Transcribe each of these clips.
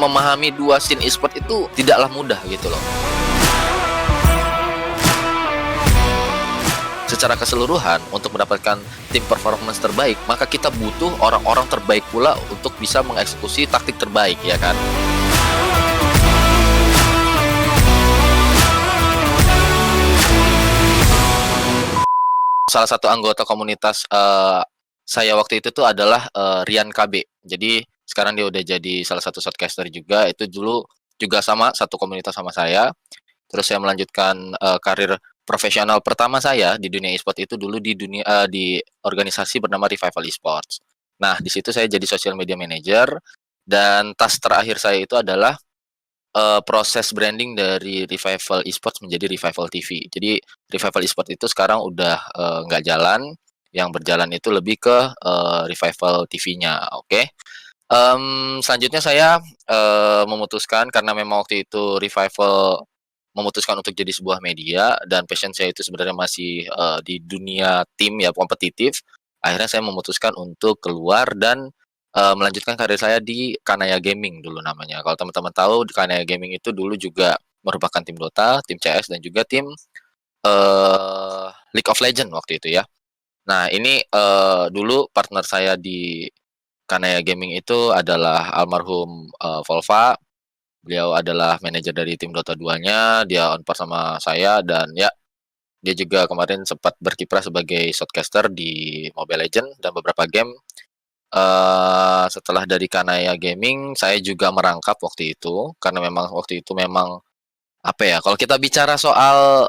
memahami dua scene e-sport itu tidaklah mudah gitu loh. Secara keseluruhan untuk mendapatkan tim performance terbaik, maka kita butuh orang-orang terbaik pula untuk bisa mengeksekusi taktik terbaik, ya kan? Salah satu anggota komunitas, saya waktu itu tuh adalah, Rian KB. Jadi sekarang dia udah jadi salah satu shortcaster juga, itu dulu juga sama, satu komunitas sama saya. Terus saya melanjutkan, karir profesional pertama saya di dunia e-sport itu dulu di organisasi bernama Revival Esports. Nah, di situ saya jadi social media manager dan task terakhir saya itu adalah, proses branding dari Revival Esports menjadi Revival TV. Jadi Revival Esports itu sekarang udah, nggak jalan, yang berjalan itu lebih ke, Revival TV-nya, oke. Selanjutnya saya, memutuskan karena memang waktu itu Revival memutuskan untuk jadi sebuah media dan passion saya itu sebenarnya masih, di dunia tim ya, kompetitif. Akhirnya saya memutuskan untuk keluar dan, melanjutkan karir saya di Kanaya Gaming dulu namanya. Kalau teman-teman tahu di Kanaya Gaming itu dulu juga merupakan tim Dota, tim CS, dan juga tim, League of Legends waktu itu ya. Nah ini, dulu partner saya di Kanaya Gaming itu adalah almarhum, Volva. Beliau adalah manajer dari tim Dota 2-nya, dia on par sama saya dan ya, dia juga kemarin sempat berkiprah sebagai shortcaster di Mobile Legends dan beberapa game. Setelah dari Kanaya Gaming, saya juga merangkap waktu itu, karena memang waktu itu memang, apa ya, kalau kita bicara soal,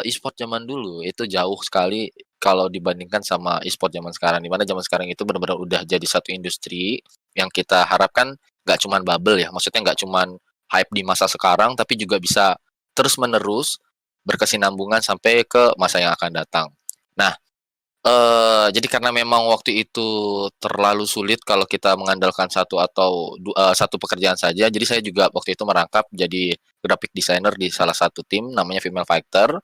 e-sport zaman dulu, itu jauh sekali kalau dibandingkan sama e-sport zaman sekarang, di mana zaman sekarang itu benar-benar udah jadi satu industri yang kita harapkan nggak cuman bubble ya, maksudnya nggak cuman hype di masa sekarang, tapi juga bisa terus-menerus berkesinambungan sampai ke masa yang akan datang. Nah, jadi karena memang waktu itu terlalu sulit kalau kita mengandalkan satu pekerjaan saja, jadi saya juga waktu itu merangkap jadi graphic designer di salah satu tim namanya Female Fighter.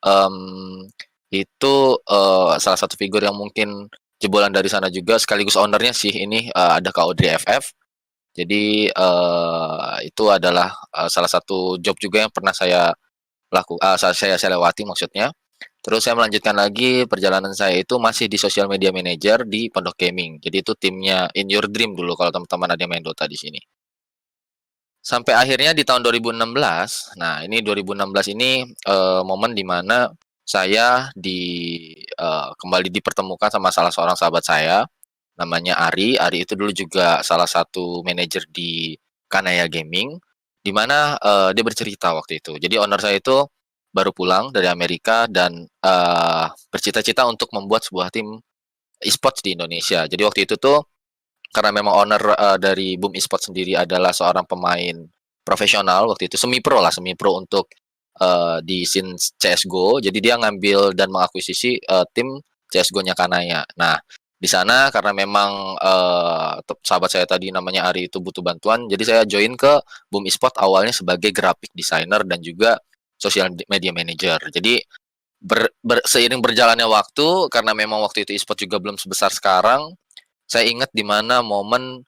Mmm, itu, salah satu figur yang mungkin jebolan dari sana juga sekaligus owner-nya sih ini, ada Kak Audrey FF. Jadi, itu adalah, salah satu job juga yang pernah saya lewati maksudnya. Terus saya melanjutkan lagi perjalanan saya itu masih di social media manager di Pondok Gaming. Jadi itu timnya In Your Dream dulu kalau teman-teman ada yang main Dota di sini. Sampai akhirnya di tahun 2016, nah ini 2016 ini, momen di mana saya kembali dipertemukan sama salah seorang sahabat saya, namanya Ari. Ari itu dulu juga salah satu manajer di Kanaya Gaming, di mana, dia bercerita waktu itu. Jadi owner saya itu baru pulang dari Amerika dan, bercita-cita untuk membuat sebuah tim e-sports di Indonesia. Jadi waktu itu tuh karena memang owner, dari Boom Esports sendiri adalah seorang pemain profesional waktu itu, semi-pro lah, semi-pro untuk, di scene CS:GO. Jadi dia ngambil dan mengakuisisi, tim CS:GO-nya Kanaya. Nah, di sana karena memang, sahabat saya tadi namanya Ari itu butuh bantuan, jadi saya join ke Boom Esports awalnya sebagai graphic designer dan juga social media manager. Jadi seiring berjalannya waktu, karena memang waktu itu e-sport juga belum sebesar sekarang, saya ingat di mana momen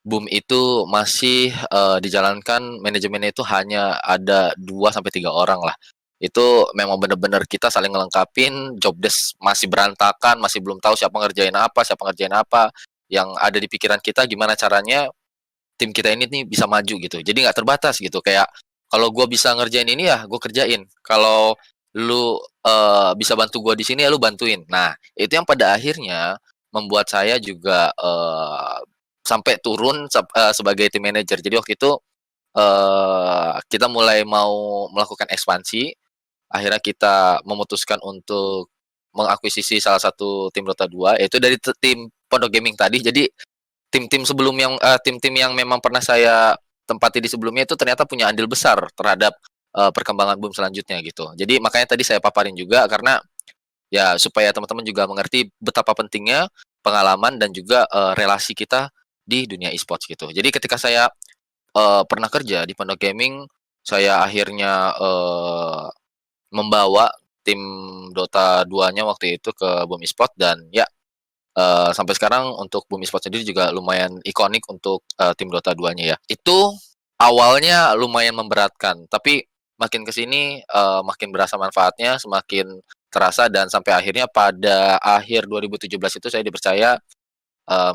Boom itu masih, dijalankan manajemennya itu hanya ada 2 sampai 3 orang lah. Itu memang benar-benar kita saling ngelengkapin, job desk masih berantakan, masih belum tahu siapa ngerjain apa, yang ada di pikiran kita gimana caranya tim kita ini nih bisa maju gitu. Jadi nggak terbatas gitu, kayak kalau gua bisa ngerjain ini ya gua kerjain, kalau lu, bisa bantu gua di sini ya lu bantuin. Nah, itu yang pada akhirnya membuat saya juga, sampai turun sebagai tim manager. Jadi waktu itu, kita mulai mau melakukan ekspansi, akhirnya kita memutuskan untuk mengakuisisi salah satu tim Dota 2, yaitu dari tim Pondok Gaming tadi. Jadi tim-tim yang memang pernah saya tempati di sebelumnya itu ternyata punya andil besar terhadap, perkembangan Boom selanjutnya gitu. Jadi makanya tadi saya paparin juga karena ya supaya teman-teman juga mengerti betapa pentingnya pengalaman dan juga, relasi kita di dunia e-sports gitu. Jadi ketika saya, pernah kerja di Pondok Gaming, saya akhirnya, membawa tim Dota 2-nya waktu itu ke Boom Esports dan ya, Sampai sekarang untuk Boom Esports sendiri juga lumayan ikonik untuk, tim Dota 2-nya ya. Itu awalnya lumayan memberatkan, tapi makin ke sini, makin berasa manfaatnya, semakin terasa dan sampai akhirnya pada akhir 2017 itu saya dipercaya,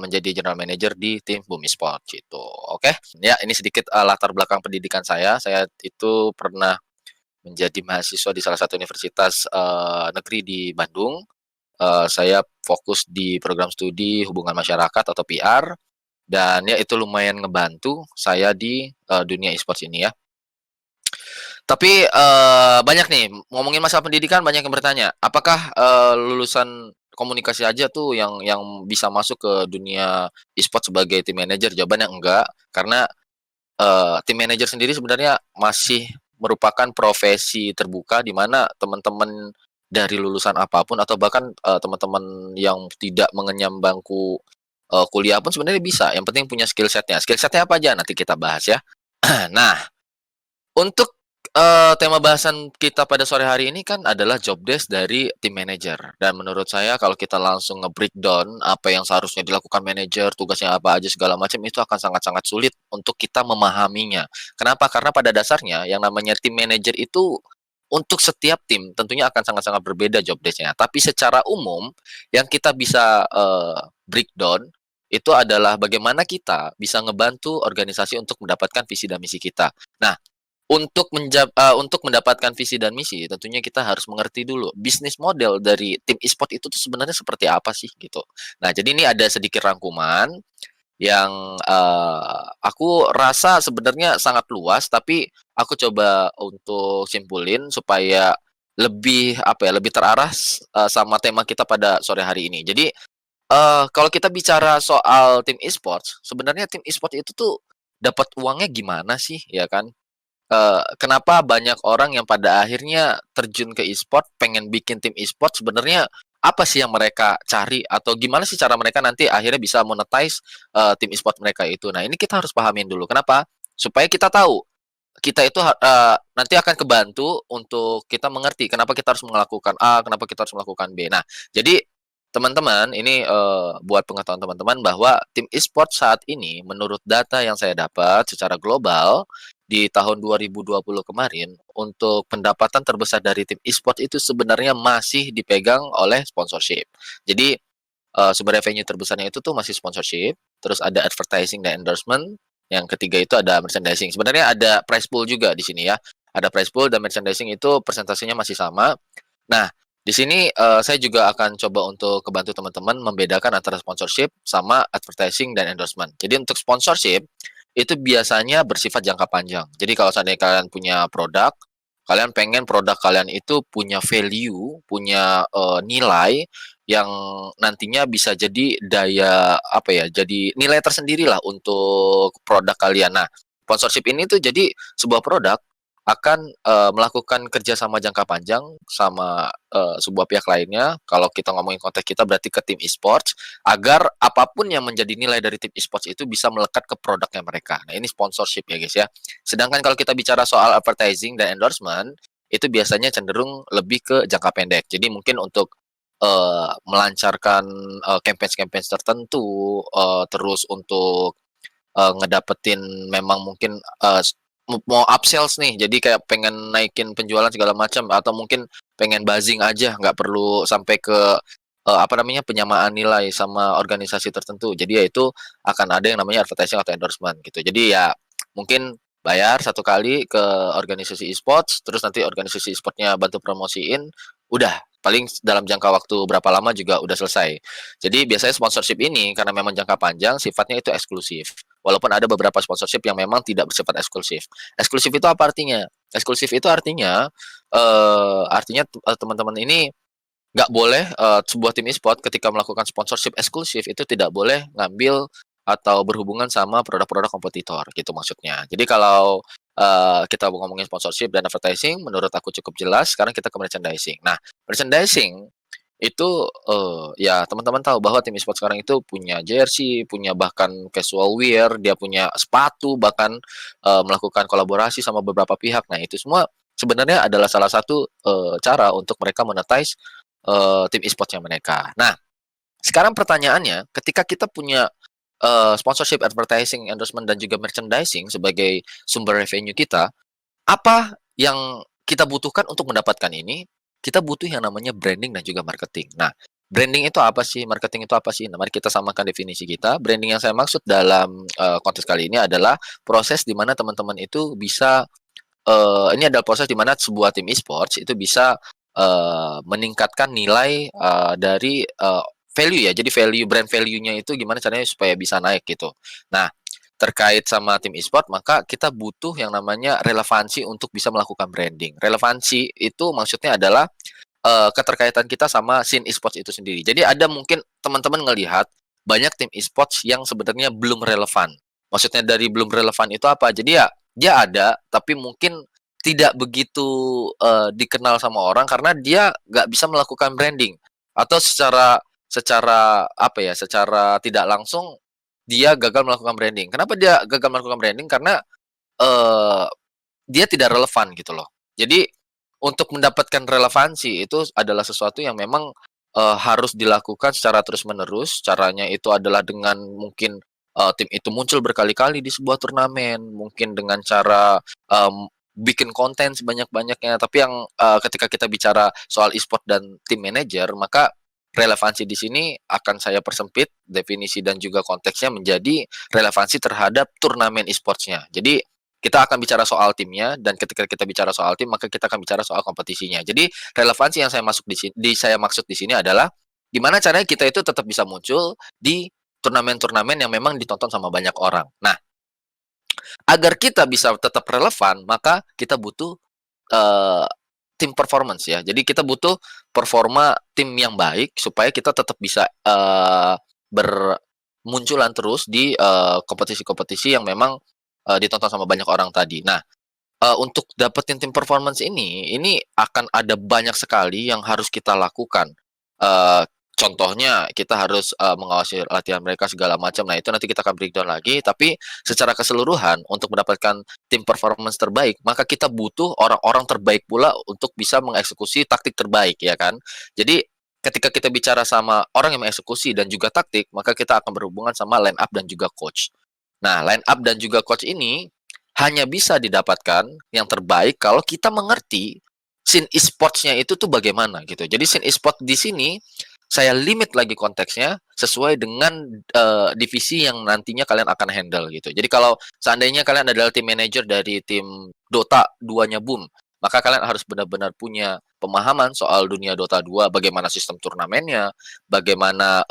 menjadi general manager di tim Boom Esports gitu, oke. Ya ini sedikit, latar belakang pendidikan saya. Saya itu pernah menjadi mahasiswa di salah satu universitas, negeri di Bandung. Saya fokus di program studi hubungan masyarakat atau PR, dan ya itu lumayan ngebantu saya di, dunia e-sports ini ya. Tapi, banyak nih, ngomongin masalah pendidikan banyak yang bertanya, apakah, lulusan komunikasi aja tuh yang bisa masuk ke dunia e-sport sebagai tim manager? Jawabannya enggak, karena, tim manager sendiri sebenarnya masih merupakan profesi terbuka di mana teman-teman dari lulusan apapun atau bahkan, teman-teman yang tidak mengenyam bangku, kuliah pun sebenarnya bisa, yang penting punya skill set-nya. Skill set-nya apa aja? Nanti kita bahas ya. Nah, untuk, tema bahasan kita pada sore hari ini kan adalah job desk dari tim manager dan menurut saya kalau kita langsung nge-breakdown apa yang seharusnya dilakukan manajer, tugasnya apa aja segala macam itu akan sangat-sangat sulit untuk kita memahaminya. Kenapa? Karena pada dasarnya yang namanya tim manager itu untuk setiap tim tentunya akan sangat-sangat berbeda job desk-nya. Tapi secara umum yang kita bisa, breakdown itu adalah bagaimana kita bisa ngebantu organisasi untuk mendapatkan visi dan misi kita. Nah, untuk mendapatkan visi dan misi, tentunya kita harus mengerti dulu bisnis model dari tim e-sport itu tuh sebenarnya seperti apa sih, gitu. Nah, jadi ini ada sedikit rangkuman yang, aku rasa sebenarnya sangat luas, tapi aku coba untuk simpulin supaya lebih, apa ya, lebih terarah sama tema kita pada sore hari ini. Jadi, kalau kita bicara soal tim e-sports, sebenarnya tim e-sport itu tuh dapat uangnya gimana sih, ya kan? Kenapa banyak orang yang pada akhirnya terjun ke e-sport, pengen bikin tim e-sport, sebenarnya apa sih yang mereka cari atau gimana sih cara mereka nanti akhirnya bisa monetize, tim e-sport mereka itu. Nah, ini kita harus pahamin dulu. Kenapa? Supaya kita tahu, kita itu nanti akan kebantu untuk kita mengerti kenapa kita harus melakukan A, kenapa kita harus melakukan B. Nah, jadi teman-teman ini, buat pengetahuan teman-teman bahwa tim e-sport saat ini menurut data yang saya dapat secara global, di tahun 2020 kemarin, untuk pendapatan terbesar dari tim e-sport itu sebenarnya masih dipegang oleh sponsorship. Jadi, sumber revenue terbesarnya itu tuh masih sponsorship, terus ada advertising dan endorsement, yang ketiga itu ada merchandising. Sebenarnya ada prize pool juga di sini ya. Ada prize pool dan merchandising itu persentasenya masih sama. Nah, di sini, saya juga akan coba untuk kebantu teman-teman membedakan antara sponsorship sama advertising dan endorsement. Jadi untuk sponsorship, itu biasanya bersifat jangka panjang. Jadi kalau seandainya kalian punya produk, kalian pengen produk kalian itu punya value, punya, nilai yang nantinya bisa jadi daya, apa ya, jadi nilai tersendirilah untuk produk kalian. Nah, sponsorship ini tuh jadi sebuah produk akan, melakukan kerjasama jangka panjang sama, sebuah pihak lainnya, kalau kita ngomongin konteks kita berarti ke tim e-sports, agar apapun yang menjadi nilai dari tim e-sports itu bisa melekat ke produknya mereka. Nah, ini sponsorship ya, guys, ya. Sedangkan kalau kita bicara soal advertising dan endorsement, itu biasanya cenderung lebih ke jangka pendek. Jadi mungkin untuk, melancarkan, campaign-campaign tertentu, terus untuk ngedapetin memang mungkin, mau upsells nih, jadi kayak pengen naikin penjualan segala macam atau mungkin pengen buzzing aja, nggak perlu sampai ke, apa namanya, penyamaan nilai sama organisasi tertentu. Jadi ya itu akan ada yang namanya advertising atau endorsement gitu. Jadi ya mungkin bayar satu kali ke organisasi e-sports, terus nanti organisasi e-sport-nya bantu promosiin, udah paling dalam jangka waktu berapa lama juga udah selesai. Jadi biasanya sponsorship ini karena memang jangka panjang sifatnya itu eksklusif. Walaupun ada beberapa sponsorship yang memang tidak bersifat eksklusif. Eksklusif itu apa artinya? Eksklusif itu artinya, teman-teman ini nggak boleh, sebuah tim e-sport ketika melakukan sponsorship eksklusif itu tidak boleh ngambil atau berhubungan sama produk-produk kompetitor, gitu maksudnya. Jadi kalau, kita mau ngomongin sponsorship dan advertising menurut aku cukup jelas, sekarang kita ke merchandising. Nah, merchandising itu, ya teman-teman tahu bahwa tim e-sport sekarang itu punya jersey, punya bahkan casual wear, dia punya sepatu, bahkan, melakukan kolaborasi sama beberapa pihak. Nah, itu semua sebenarnya adalah salah satu, cara untuk mereka monetize, tim e-sport-nya mereka. Nah, Sekarang pertanyaannya, ketika kita punya, sponsorship, advertising, endorsement, dan juga merchandising sebagai sumber revenue kita, apa yang kita butuhkan untuk mendapatkan ini? Kita butuh yang namanya branding dan juga marketing. Nah, branding itu apa sih? Marketing itu apa sih? Nah, mari kita samakan definisi kita. Branding yang saya maksud dalam, konteks kali ini adalah proses di mana teman-teman itu bisa, ini adalah proses di mana sebuah tim e-sports itu bisa, meningkatkan nilai, dari, value ya. Jadi brand value-nya itu gimana caranya supaya bisa naik gitu. Nah, terkait sama tim e-sport, maka kita butuh yang namanya relevansi untuk bisa melakukan branding. Relevansi itu maksudnya adalah, keterkaitan kita sama scene e-sports itu sendiri. Jadi ada mungkin teman-teman ngelihat banyak tim e-sports yang sebenarnya belum relevan. Maksudnya dari belum relevan itu apa? Jadi ya dia ada, tapi mungkin tidak begitu, dikenal sama orang karena dia nggak bisa melakukan branding atau secara secara apa ya, secara tidak langsung dia gagal melakukan branding. Kenapa dia gagal melakukan branding? Karena, eee, dia tidak relevan gitu loh. Jadi, untuk mendapatkan relevansi itu adalah sesuatu yang memang, harus dilakukan secara terus-menerus. Caranya itu adalah dengan mungkin, tim itu muncul berkali-kali di sebuah turnamen, mungkin dengan cara, bikin konten sebanyak-banyaknya. Tapi yang, ketika kita bicara soal e-sport dan tim manajer, maka relevansi di sini akan saya persempit definisi dan juga konteksnya menjadi relevansi terhadap turnamen e-sports-nya. Jadi kita akan bicara soal timnya dan ketika kita bicara soal tim maka kita akan bicara soal kompetisinya. Jadi relevansi yang saya masuk saya maksud di sini adalah gimana caranya kita itu tetap bisa muncul di turnamen-turnamen yang memang ditonton sama banyak orang. Nah, agar kita bisa tetap relevan maka kita butuh Eee, tim performance ya. Jadi kita butuh performa tim yang baik supaya kita tetap bisa, bermunculan terus di, kompetisi-kompetisi yang memang, ditonton sama banyak orang tadi. Nah, untuk dapetin tim performance ini akan ada banyak sekali yang harus kita lakukan. Eee, Contohnya kita harus, mengawasi latihan mereka segala macam. Nah, itu nanti kita akan breakdown lagi, tapi secara keseluruhan untuk mendapatkan tim performance terbaik, maka kita butuh orang-orang terbaik pula untuk bisa mengeksekusi taktik terbaik, ya kan? Jadi, ketika kita bicara sama orang yang mengeksekusi dan juga taktik, maka kita akan berhubungan sama line up dan juga coach. Nah, line up dan juga coach ini hanya bisa didapatkan yang terbaik kalau kita mengerti scene e-sports-nya itu tuh bagaimana gitu. Jadi scene e-sport di sini saya limit lagi konteksnya sesuai dengan, divisi yang nantinya kalian akan handle gitu. Jadi kalau seandainya kalian adalah tim manager dari tim Dota 2-nya Boom, maka kalian harus benar-benar punya pemahaman soal dunia Dota 2, bagaimana sistem turnamennya, bagaimana,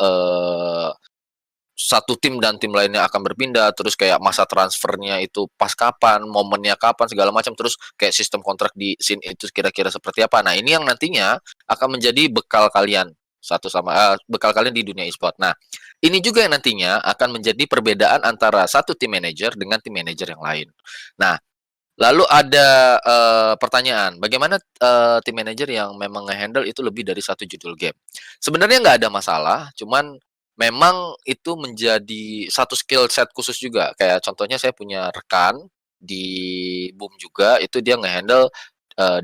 satu tim dan tim lainnya akan berpindah, terus kayak masa transfernya itu pas kapan, momennya kapan, segala macam, terus kayak sistem kontrak di scene itu kira-kira seperti apa. Nah, ini yang nantinya akan menjadi bekal kalian bekal kalian di dunia e-sport. Nah, ini juga yang nantinya akan menjadi perbedaan antara satu tim manajer dengan tim manajer yang lain. Nah, lalu ada, pertanyaan, bagaimana, tim manajer yang memang nge-handle itu lebih dari satu judul game? Sebenarnya nggak ada masalah, cuman memang itu menjadi satu skill set khusus juga. Kayak contohnya saya punya rekan di Boom juga, itu dia nge-handle,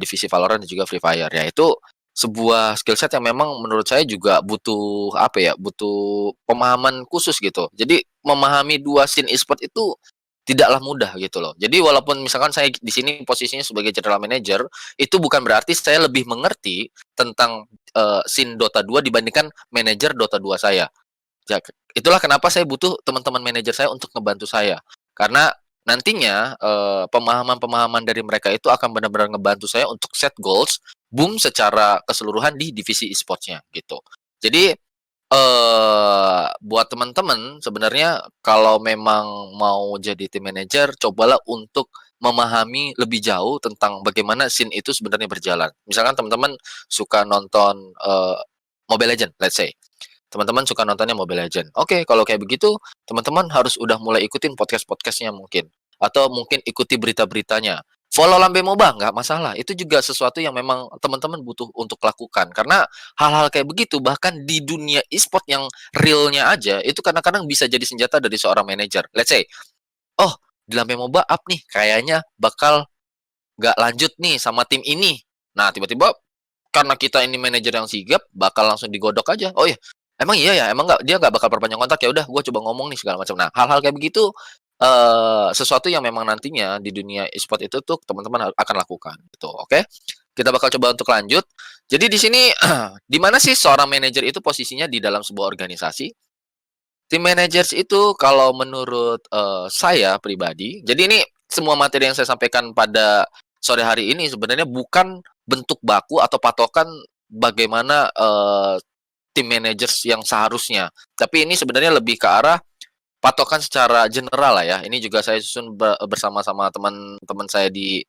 divisi Valorant dan juga Free Fire. Ya itu sebuah skill set yang memang menurut saya juga butuh, apa ya, butuh pemahaman khusus gitu. Jadi memahami 2 scene e-sport itu tidaklah mudah gitu loh. Jadi walaupun misalkan saya di sini posisinya sebagai general manager, itu bukan berarti saya lebih mengerti tentang, scene Dota 2 dibandingkan manajer Dota 2 saya. Ya, itulah kenapa saya butuh teman-teman manajer saya untuk ngebantu saya. Karena nantinya, pemahaman-pemahaman dari mereka itu akan benar-benar ngebantu saya untuk set goals, boom secara keseluruhan di divisi e-sports-nya gitu. Jadi, buat teman-teman sebenarnya kalau memang mau jadi tim manager, cobalah untuk memahami lebih jauh tentang bagaimana scene itu sebenarnya berjalan. Misalkan teman-teman suka nonton, Mobile Legends, let's say. Teman-teman suka nontonnya Mobile Legends. Oke, kalau kayak begitu, teman-teman harus udah mulai ikutin podcast-podcastnya mungkin, atau mungkin ikuti berita-beritanya. Follow Lambe MOBA, nggak masalah, itu juga sesuatu yang memang teman-teman butuh untuk lakukan. Karena hal-hal kayak begitu, bahkan di dunia e-sport yang realnya aja, itu kadang-kadang bisa jadi senjata dari seorang manajer. Let's say, "Oh, di Lambe MOBA up nih, kayaknya bakal nggak lanjut nih sama tim ini." Nah, tiba-tiba karena kita ini manajer yang sigap, bakal langsung digodok aja, "Oh ya, emang iya ya? Emang nggak dia nggak bakal perpanjang kontrak, ya udah gue coba ngomong nih segala macam. Nah, hal-hal kayak begitu, sesuatu yang memang nantinya di dunia e-sport itu tuh teman-teman akan lakukan gitu, oke? Kita bakal coba untuk lanjut. Jadi di sini di mana sih seorang manajer itu posisinya di dalam sebuah organisasi? Tim managers itu kalau menurut, saya pribadi, jadi ini semua materi yang saya sampaikan pada sore hari ini sebenarnya bukan bentuk baku atau patokan bagaimana, tim managers yang seharusnya. Tapi ini sebenarnya lebih ke arah patokan secara general lah ya. Ini juga saya susun bersama-sama teman-teman saya di,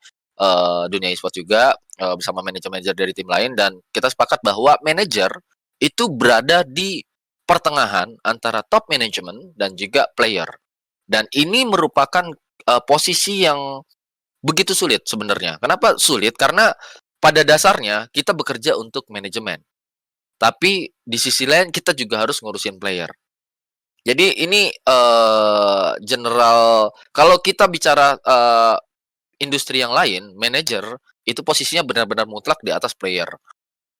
dunia e-sport juga, bersama manajer-manajer dari tim lain dan kita sepakat bahwa manajer itu berada di pertengahan antara top management dan juga player. Dan ini merupakan, posisi yang begitu sulit sebenarnya. Kenapa sulit? Karena pada dasarnya kita bekerja untuk manajemen, tapi di sisi lain kita juga harus ngurusin player. Jadi ini, general kalau kita bicara, industri yang lain, manajer itu posisinya benar-benar mutlak di atas player.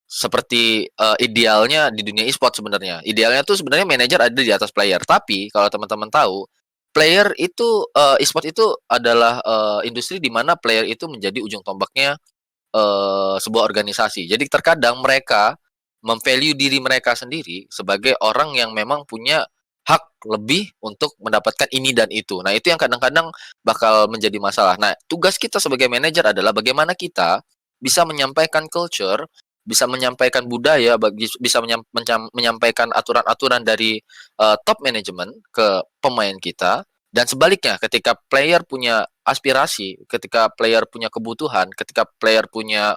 Seperti, idealnya di dunia e-sport sebenarnya. Idealnya tuh sebenarnya manajer ada di atas player, tapi kalau teman-teman tahu, player itu, e-sport itu adalah, industri di mana player itu menjadi ujung tombaknya, sebuah organisasi. Jadi terkadang mereka mem-value diri mereka sendiri sebagai orang yang memang punya hak lebih untuk mendapatkan ini dan itu. Nah, itu yang kadang-kadang bakal menjadi masalah. Nah, tugas kita sebagai manajer adalah bagaimana kita bisa menyampaikan culture, bisa menyampaikan budaya, bisa menyampaikan aturan-aturan dari, top management ke pemain kita, dan sebaliknya ketika player punya aspirasi, ketika player punya kebutuhan, ketika player punya,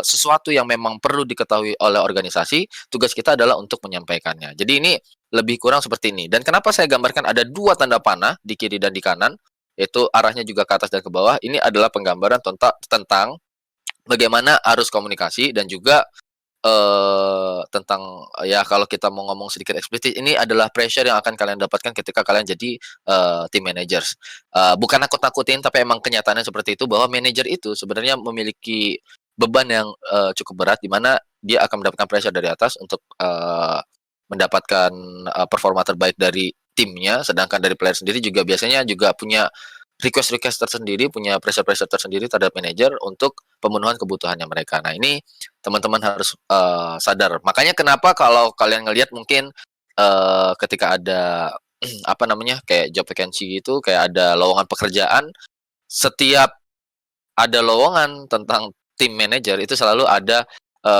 sesuatu yang memang perlu diketahui oleh organisasi, tugas kita adalah untuk menyampaikannya. Jadi ini lebih kurang seperti ini. Dan kenapa saya gambarkan ada 2 tanda panah di kiri dan di kanan, yaitu arahnya juga ke atas dan ke bawah, ini adalah penggambaran tentang bagaimana arus komunikasi dan juga, tentang ya kalau kita mau ngomong sedikit eksplisit, ini adalah pressure yang akan kalian dapatkan ketika kalian jadi, team managers. Bukan nakut-nakutin, tapi emang kenyataannya seperti itu bahwa manajer itu sebenarnya memiliki beban yang, cukup berat di mana dia akan mendapatkan pressure dari atas untuk, mendapatkan, performa terbaik dari timnya, sedangkan dari player sendiri juga biasanya juga punya request-request tersendiri, punya pressure-pressure tersendiri terhadap manajer untuk pemenuhan kebutuhannya mereka. Nah, ini teman-teman harus, sadar. Makanya kenapa kalau kalian ngelihat mungkin, ketika ada apa namanya, kayak job vacancy gitu, kayak ada lowongan pekerjaan, setiap ada lowongan tentang tim manajer itu selalu ada,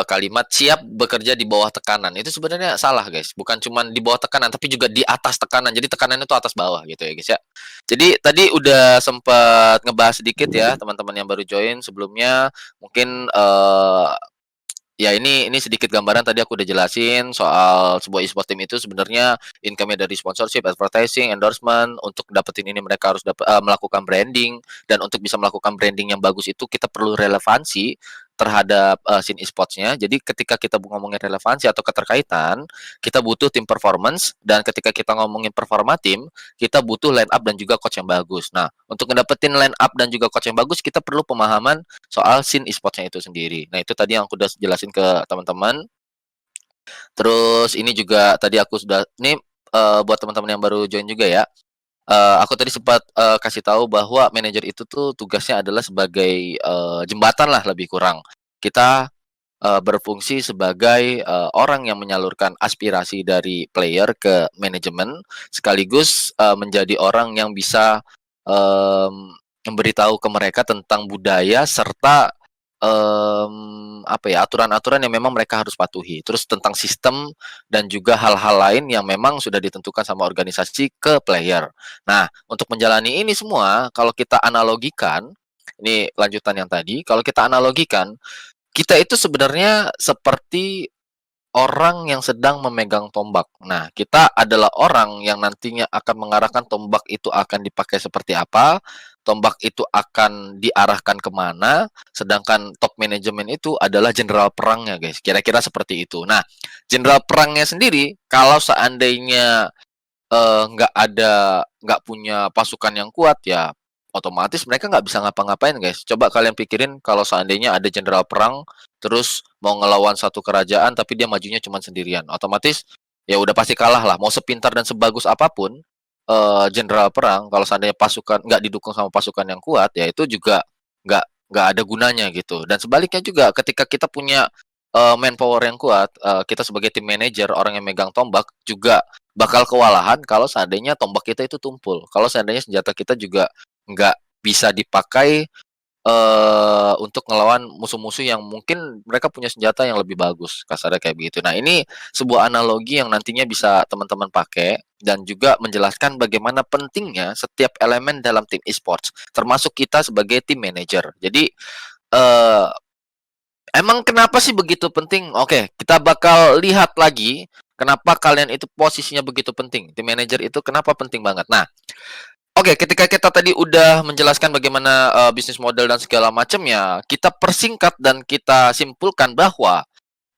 kalimat siap bekerja di bawah tekanan. Itu sebenarnya salah, guys. Bukan cuman di bawah tekanan, tapi juga di atas tekanan. Jadi tekanannya itu atas bawah gitu ya, guys, ya. Jadi tadi udah sempat ngebahas sedikit ya teman-teman yang baru join sebelumnya. Mungkin, ya ini sedikit gambaran tadi aku udah jelasin soal sebuah e-sport team itu sebenarnya income-nya dari sponsorship, advertising, endorsement. Untuk dapetin ini mereka harus melakukan branding, dan untuk bisa melakukan branding yang bagus itu kita perlu relevansi terhadap, scene e-sports-nya. Jadi ketika kita ngomongin relevansi atau keterkaitan, kita butuh tim performance, dan ketika kita ngomongin performa tim, kita butuh line up dan juga coach yang bagus. Nah, untuk ngedapetin line up dan juga coach yang bagus, kita perlu pemahaman soal scene e-sports-nya itu sendiri. Nah, itu tadi yang aku udah jelasin ke teman-teman. Terus ini juga tadi aku sudah ini, buat teman-teman yang baru join juga ya, aku tadi sempat, kasih tahu bahwa manajer itu tuh tugasnya adalah sebagai, jembatan lah lebih kurang. Kita, berfungsi sebagai, orang yang menyalurkan aspirasi dari player ke manajemen, sekaligus, menjadi orang yang bisa, memberitahu ke mereka tentang budaya serta, apa ya, aturan-aturan yang memang mereka harus patuhi. Terus tentang sistem dan juga hal-hal lain yang memang sudah ditentukan sama organisasi ke player. Nah, untuk menjalani ini semua, kalau kita analogikan, ini lanjutan yang tadi, kalau kita analogikan, kita itu sebenarnya seperti orang yang sedang memegang tombak. Nah, kita adalah orang yang nantinya akan mengarahkan tombak itu akan dipakai seperti apa, tombak itu akan diarahkan kemana, sedangkan top manajemen itu adalah jenderal perangnya, guys. Kira-kira seperti itu. Nah, jenderal perangnya sendiri, kalau seandainya nggak punya pasukan yang kuat, ya otomatis mereka nggak bisa ngapa-ngapain, guys. Coba kalian pikirin kalau seandainya ada jenderal perang, terus mau ngelawan satu kerajaan tapi dia majunya cuma sendirian. Otomatis ya udah pasti kalah lah. Mau sepintar dan sebagus apapun jenderal perang, kalau seandainya pasukan nggak didukung sama pasukan yang kuat, ya itu juga nggak ada gunanya gitu. Dan sebaliknya juga ketika kita punya manpower yang kuat, kita sebagai tim manager, orang yang megang tombak juga bakal kewalahan kalau seandainya tombak kita itu tumpul. Kalau seandainya senjata kita juga nggak bisa dipakai untuk ngelawan musuh-musuh yang mungkin mereka punya senjata yang lebih bagus, kasarnya kayak begitu. Nah, ini sebuah analogi yang nantinya bisa teman-teman pakai dan juga menjelaskan bagaimana pentingnya setiap elemen dalam tim e-sports, termasuk kita sebagai tim manager. Jadi, eee, emang kenapa sih begitu penting? Oke, kita bakal lihat lagi kenapa kalian itu posisinya begitu penting. Tim manager itu kenapa penting banget. Nah, oke, ketika kita tadi udah menjelaskan bagaimana, bisnis model dan segala macamnya, kita persingkat dan kita simpulkan bahwa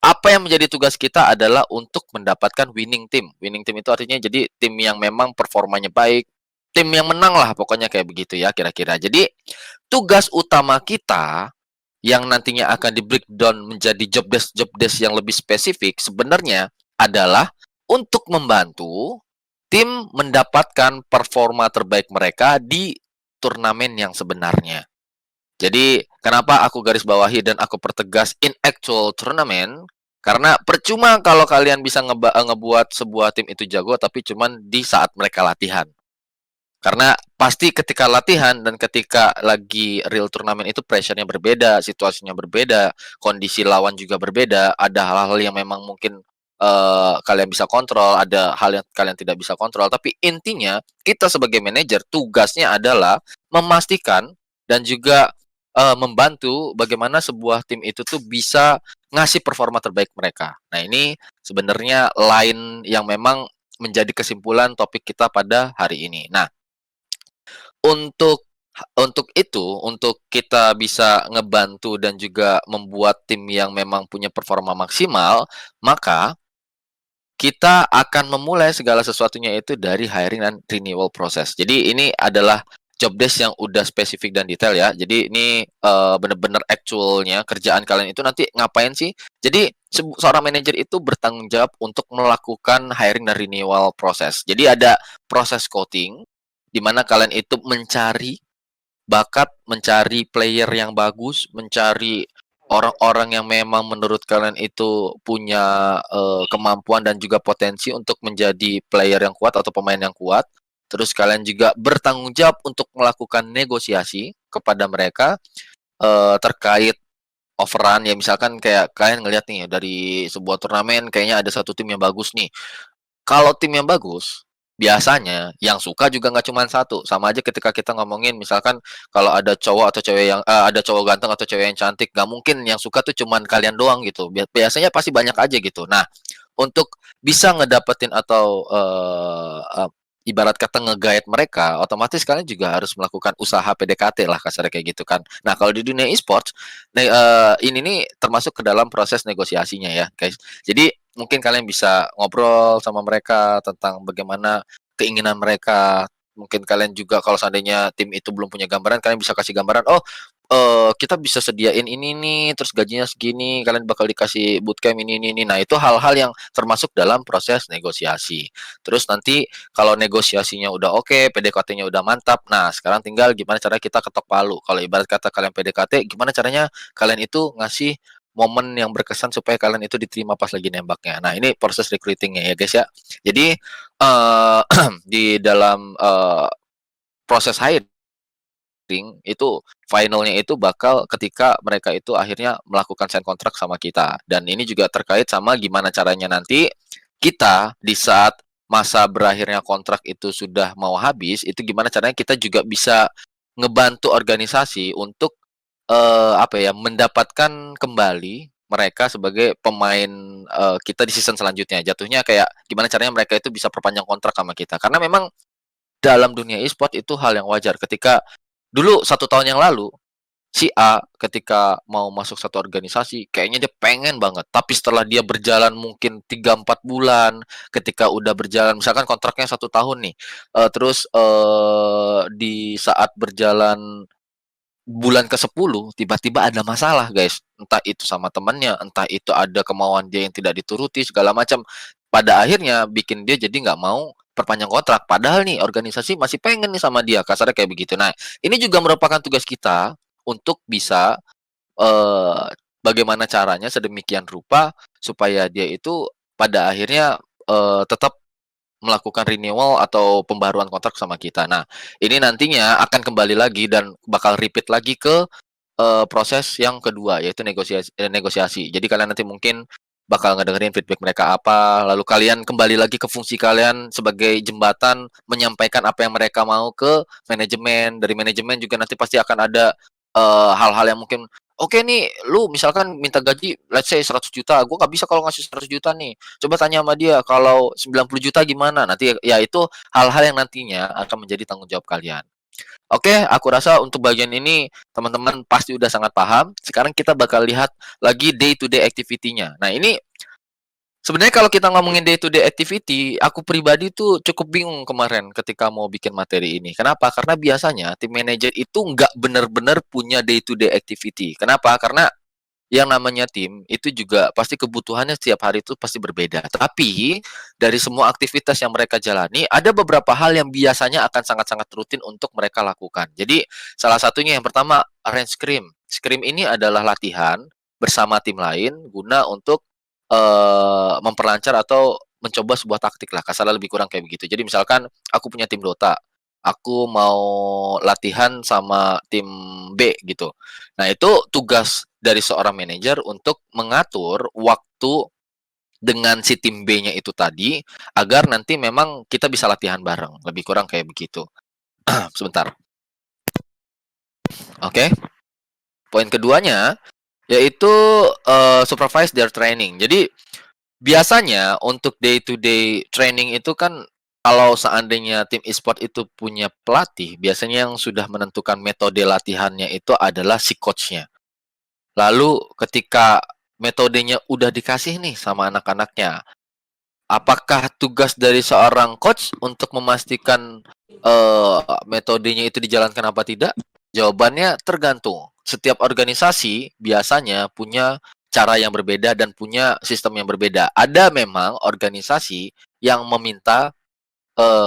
apa yang menjadi tugas kita adalah untuk mendapatkan winning team. Winning team itu artinya jadi tim yang memang performanya baik, tim yang menang lah pokoknya kayak begitu ya kira-kira. Jadi, tugas utama kita yang nantinya akan di-breakdown menjadi job desk yang lebih spesifik sebenarnya adalah untuk membantu tim mendapatkan performa terbaik mereka di turnamen yang sebenarnya. Jadi, kenapa aku garis bawahi dan aku pertegas in actual tournament, karena percuma kalau kalian bisa ngebuat sebuah tim itu jago tapi cuman di saat mereka latihan. Karena pasti ketika latihan dan ketika lagi real turnamen itu pressure-nya berbeda, situasinya berbeda, kondisi lawan juga berbeda, ada hal-hal yang memang mungkin, kalian bisa kontrol, ada hal yang kalian tidak bisa kontrol, tapi intinya kita sebagai manajer tugasnya adalah memastikan dan juga, membantu bagaimana sebuah tim itu tuh bisa ngasih performa terbaik mereka. Nah, ini sebenarnya line yang memang menjadi kesimpulan topik kita pada hari ini. Nah, untuk kita bisa ngebantu dan juga membuat tim yang memang punya performa maksimal, maka kita akan memulai segala sesuatunya itu dari hiring dan renewal proses. Jadi ini adalah job desk yang udah spesifik dan detail ya. Jadi ini, bener-bener actual-nya kerjaan kalian itu nanti ngapain sih. Jadi seorang manajer itu bertanggung jawab untuk melakukan hiring dan renewal proses. Jadi ada proses scouting, di mana kalian itu mencari bakat, mencari player yang bagus, mencari orang-orang yang memang menurut kalian itu punya, kemampuan dan juga potensi untuk menjadi player yang kuat atau pemain yang kuat. Terus kalian juga bertanggung jawab untuk melakukan negosiasi kepada mereka, terkait offer-an. Ya misalkan kayak kalian ngelihat nih dari sebuah turnamen kayaknya ada satu tim yang bagus nih. Kalau tim yang bagus, biasanya yang suka juga nggak cuma satu. Sama aja ketika kita ngomongin misalkan kalau ada cowok atau cewek yang ada cowok ganteng atau cewek yang cantik, nggak mungkin yang suka tuh cuman kalian doang gitu. Biasanya pasti banyak aja gitu. Nah, untuk bisa ngedapetin atau, ibarat kata nge-guide mereka, otomatis kalian juga harus melakukan usaha PDKT lah kasarnya kayak gitu kan. Nah, kalau di dunia e-sports, ini nih termasuk ke dalam proses negosiasinya ya, guys. Jadi mungkin kalian bisa ngobrol sama mereka tentang bagaimana keinginan mereka. Mungkin kalian juga kalau seandainya tim itu belum punya gambaran, kalian bisa kasih gambaran, "Oh, kita bisa sediain ini nih, terus gajinya segini, kalian bakal dikasih bootcamp ini." Nah, itu hal-hal yang termasuk dalam proses negosiasi. Terus nanti kalau negosiasinya udah oke, PDKT-nya udah mantap, nah sekarang tinggal gimana cara kita ketok palu. Kalau ibarat kata kalian PDKT, gimana caranya kalian itu ngasih momen yang berkesan supaya kalian itu diterima pas lagi nembaknya. Nah, ini proses recruiting-nya ya, guys, ya. Jadi, di dalam, proses itu finalnya itu bakal ketika mereka itu akhirnya melakukan sign kontrak sama kita. Dan ini juga terkait sama gimana caranya nanti kita di saat masa berakhirnya kontrak itu sudah mau habis, itu gimana caranya kita juga bisa ngebantu organisasi untuk, apa ya, mendapatkan kembali mereka sebagai pemain, kita di season selanjutnya. Jatuhnya kayak gimana caranya mereka itu bisa perpanjang kontrak sama kita. Karena memang dalam dunia e-sport itu hal yang wajar ketika dulu 1 tahun yang lalu si A ketika mau masuk satu organisasi kayaknya dia pengen banget, tapi setelah dia berjalan mungkin 3 4 bulan, ketika udah berjalan misalkan kontraknya 1 tahun nih, terus, di saat berjalan bulan ke-10 tiba-tiba ada masalah, guys. Entah itu sama temannya, entah itu ada kemauan dia yang tidak dituruti segala macam. Pada akhirnya bikin dia jadi nggak mau perpanjang kontrak, padahal nih organisasi masih pengen nih sama dia, kasarnya kayak begitu. Nah, ini juga merupakan tugas kita untuk bisa, bagaimana caranya sedemikian rupa supaya dia itu pada akhirnya, tetap melakukan renewal atau pembaruan kontrak sama kita. Nah, ini nantinya akan kembali lagi dan bakal repeat lagi ke, proses yang kedua, yaitu negosiasi. Jadi kalian nanti mungkin bakal ngedengerin feedback mereka apa, lalu kalian kembali lagi ke fungsi kalian sebagai jembatan menyampaikan apa yang mereka mau ke manajemen. Dari manajemen juga nanti pasti akan ada, hal-hal yang mungkin, "Oke nih, lu misalkan minta gaji let's say 100 juta, gua nggak bisa kalau ngasih 100 juta nih. Coba tanya sama dia kalau 90 juta gimana?" Nanti ya itu hal-hal yang nantinya akan menjadi tanggung jawab kalian. Oke, aku rasa untuk bagian ini teman-teman pasti udah sangat paham. Sekarang kita bakal lihat lagi day to day activity-nya. Nah, ini sebenarnya kalau kita ngomongin day to day activity, aku pribadi tuh cukup bingung kemarin ketika mau bikin materi ini. Kenapa? Karena biasanya tim manajer itu nggak benar-benar punya day to day activity. Kenapa? Karena yang namanya tim, itu juga pasti kebutuhannya setiap hari itu pasti berbeda. Tapi, dari semua aktivitas yang mereka jalani, ada beberapa hal yang biasanya akan sangat-sangat rutin untuk mereka lakukan. Jadi, salah satunya yang pertama, arrange scrim. Scrim ini adalah latihan bersama tim lain guna untuk, memperlancar atau mencoba sebuah taktik lah, kasarnya lebih kurang kayak begitu. Jadi misalkan aku punya tim Dota, aku mau latihan sama tim B gitu. Nah, itu tugas dari seorang manajer untuk mengatur waktu dengan si tim B-nya itu tadi, agar nanti memang kita bisa latihan bareng, lebih kurang kayak begitu. Sebentar, oke. Poin keduanya, yaitu, supervise their training. Jadi, biasanya untuk day to day training itu kan, kalau seandainya tim e-sport itu punya pelatih, biasanya yang sudah menentukan metode latihannya itu adalah si coach-nya. Lalu ketika metodenya udah dikasih nih sama anak-anaknya, apakah tugas dari seorang coach untuk memastikan, metodenya itu dijalankan apa tidak? Jawabannya tergantung. Setiap organisasi biasanya punya cara yang berbeda dan punya sistem yang berbeda. Ada memang organisasi yang meminta,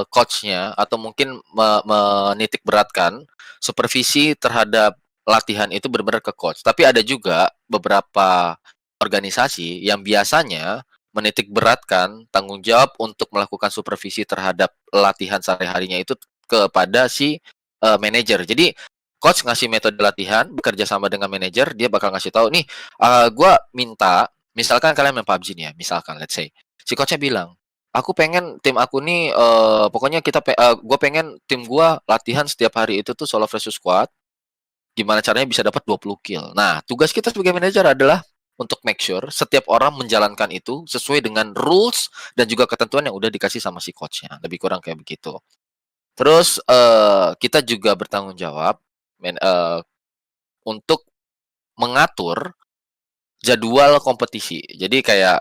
coach-nya atau mungkin menitik beratkan supervisi terhadap latihan itu benar-benar ke coach. Tapi ada juga beberapa organisasi yang biasanya menitik beratkan tanggung jawab untuk melakukan supervisi terhadap latihan sehari-harinya itu kepada si, manajer. Jadi coach ngasih metode latihan, bekerja sama dengan manajer, dia bakal ngasih tahu, "Nih, gua minta," misalkan kalian main PUBG nih ya, misalkan let's say, si coach-nya bilang, "Aku pengen tim aku nih, pokoknya gua pengen tim gua latihan setiap hari itu tuh solo versus squad, gimana caranya bisa dapat 20 kill." Nah, tugas kita sebagai manajer adalah untuk make sure setiap orang menjalankan itu sesuai dengan rules dan juga ketentuan yang udah dikasih sama si coach-nya, lebih kurang kayak begitu. Terus, kita juga bertanggung jawab untuk mengatur jadwal kompetisi. Jadi kayak,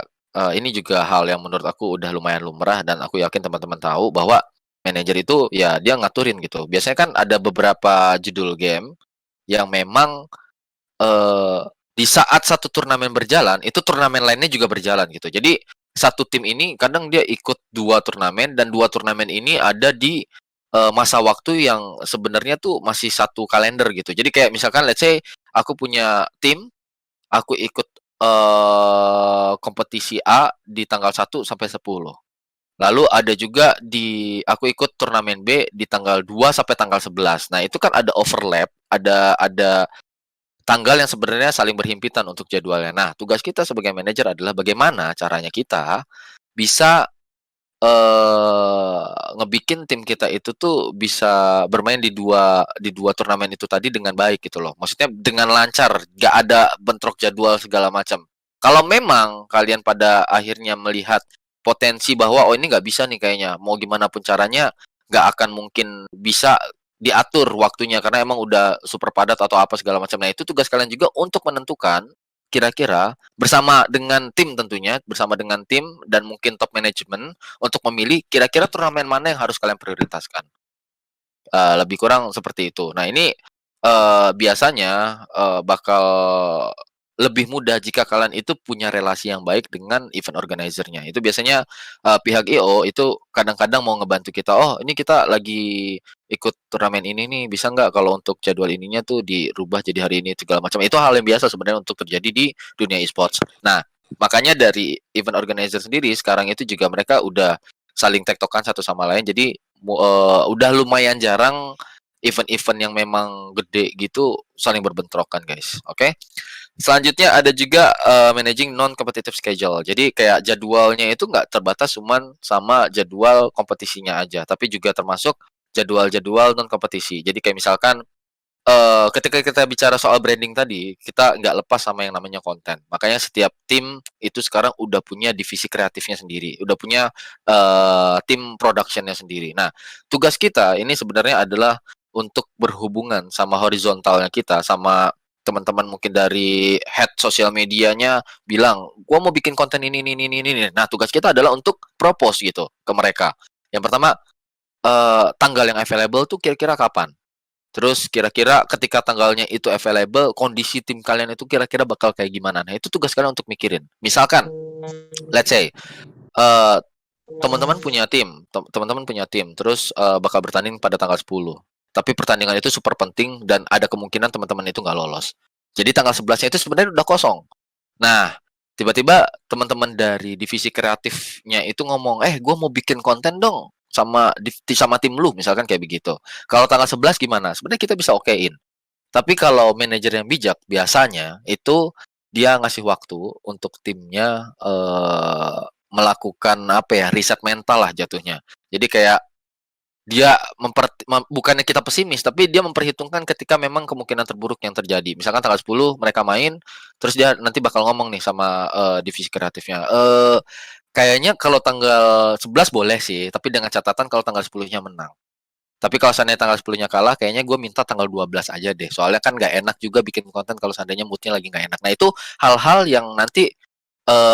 ini juga hal yang menurut aku udah lumayan lumrah dan aku yakin teman-teman tahu bahwa manajer itu ya dia ngaturin gitu. Biasanya kan ada beberapa judul game yang memang, eee, di saat satu turnamen berjalan, itu turnamen lainnya juga berjalan gitu. Jadi satu tim ini kadang dia ikut 2 turnamen dan 2 turnamen ini ada di, masa waktu yang sebenarnya tuh masih satu kalender gitu. Jadi kayak misalkan let's say aku punya tim, aku ikut, kompetisi A di tanggal 1 sampai 10. Lalu ada juga aku ikut turnamen B di tanggal 2 sampai tanggal 11. Nah, itu kan ada overlap, ada tanggal yang sebenarnya saling berhimpitan untuk jadwalnya. Nah, tugas kita sebagai manajer adalah bagaimana caranya kita bisa, ngebikin tim kita itu tuh bisa bermain di dua turnamen itu tadi dengan baik gitu loh. Maksudnya dengan lancar, nggak ada bentrok jadwal segala macam. Kalau memang kalian pada akhirnya melihat potensi bahwa, "Oh ini nggak bisa nih kayaknya, mau gimana pun caranya nggak akan mungkin bisa diatur waktunya karena emang udah super padat atau apa segala macam. Nah, itu tugas kalian juga untuk menentukan kira-kira bersama dengan tim tentunya, bersama dengan tim dan mungkin top management untuk memilih kira-kira turnamen mana yang harus kalian prioritaskan. Lebih kurang seperti itu. Nah ini, biasanya, bakal lebih mudah jika kalian itu punya relasi yang baik dengan event organizer-nya. Itu biasanya, pihak IO itu kadang-kadang mau ngebantu kita, "Oh ini kita lagi ikut turnamen ini nih, bisa nggak kalau untuk jadwal ininya tuh dirubah jadi hari ini?" Segala macam. Itu hal yang biasa sebenarnya untuk terjadi di dunia e-sports. Nah, makanya dari event organizer sendiri sekarang itu juga mereka udah saling tektokan satu sama lain, jadi udah lumayan jarang event-event yang memang gede gitu saling berbentrokan, guys, oke? Selanjutnya ada juga, managing non competitive schedule. Jadi kayak jadwalnya itu nggak terbatas cuman sama jadwal kompetisinya aja, tapi juga termasuk jadwal-jadwal non kompetisi. Jadi kayak misalkan, ketika kita bicara soal branding tadi, kita nggak lepas sama yang namanya konten. Makanya setiap tim itu sekarang udah punya divisi kreatifnya sendiri, udah punya, tim production-nya sendiri. Nah, tugas kita ini sebenarnya adalah untuk berhubungan sama horizontalnya kita, sama teman-teman mungkin dari head sosial medianya bilang, "Gua mau bikin konten ini." Nah, tugas kita adalah untuk propose gitu ke mereka. Yang pertama, tanggal yang available tuh kira-kira kapan? Terus kira-kira ketika tanggalnya itu available, kondisi tim kalian itu kira-kira bakal kayak gimana? Nah, itu tugas kalian untuk mikirin. Misalkan, let's say, eee, teman-teman punya tim, teman-teman punya tim, terus, bakal bertanding pada tanggal 10. Tapi pertandingan itu super penting dan ada kemungkinan teman-teman itu nggak lolos. Jadi tanggal 11-nya itu sebenarnya udah kosong. Nah, tiba-tiba teman-teman dari divisi kreatifnya itu ngomong, "Eh, gue mau bikin konten dong sama tim lu," misalkan kayak begitu. "Kalau tanggal 11 gimana?" Sebenarnya kita bisa okein. Tapi kalau manajer yang bijak biasanya itu dia ngasih waktu untuk timnya, melakukan apa ya, riset mental lah jatuhnya. Jadi kayak dia bukannya kita pesimis, tapi dia memperhitungkan ketika memang kemungkinan terburuk yang terjadi. Misalkan tanggal 10 mereka main, terus dia nanti bakal ngomong nih sama, divisi kreatifnya, "Kayaknya kalau tanggal 11 boleh sih, tapi dengan catatan kalau tanggal 10-nya menang. Tapi kalau seandainya tanggal 10-nya kalah, kayaknya gue minta tanggal 12 aja deh, soalnya kan nggak enak juga bikin konten kalau seandainya mood-nya lagi nggak enak." Nah itu hal-hal yang nanti,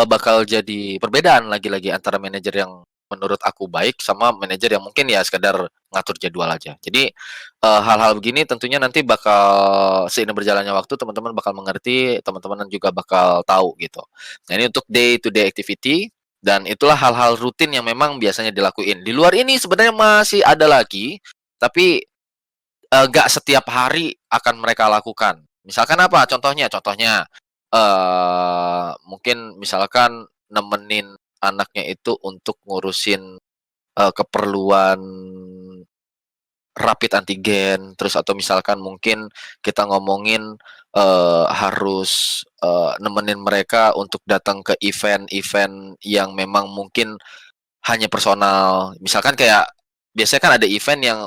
bakal jadi perbedaan lagi-lagi antara manajer yang menurut aku baik sama manajer yang mungkin ya sekedar ngatur jadwal aja. Jadi, hal-hal begini tentunya nanti bakal seiring berjalannya waktu teman-teman bakal mengerti, teman-teman juga bakal tahu gitu. Nah ini untuk day to day activity dan itulah hal-hal rutin yang memang biasanya dilakuin. Di luar ini sebenarnya masih ada lagi, tapi, nggak setiap hari akan mereka lakukan. Misalkan apa contohnya? Contohnya, mungkin misalkan nemenin anaknya itu untuk ngurusin, keperluan rapid antigen, terus atau misalkan mungkin kita ngomongin, harus, nemenin mereka untuk datang ke event-event yang memang mungkin hanya personal. Misalkan kayak biasanya kan ada event yang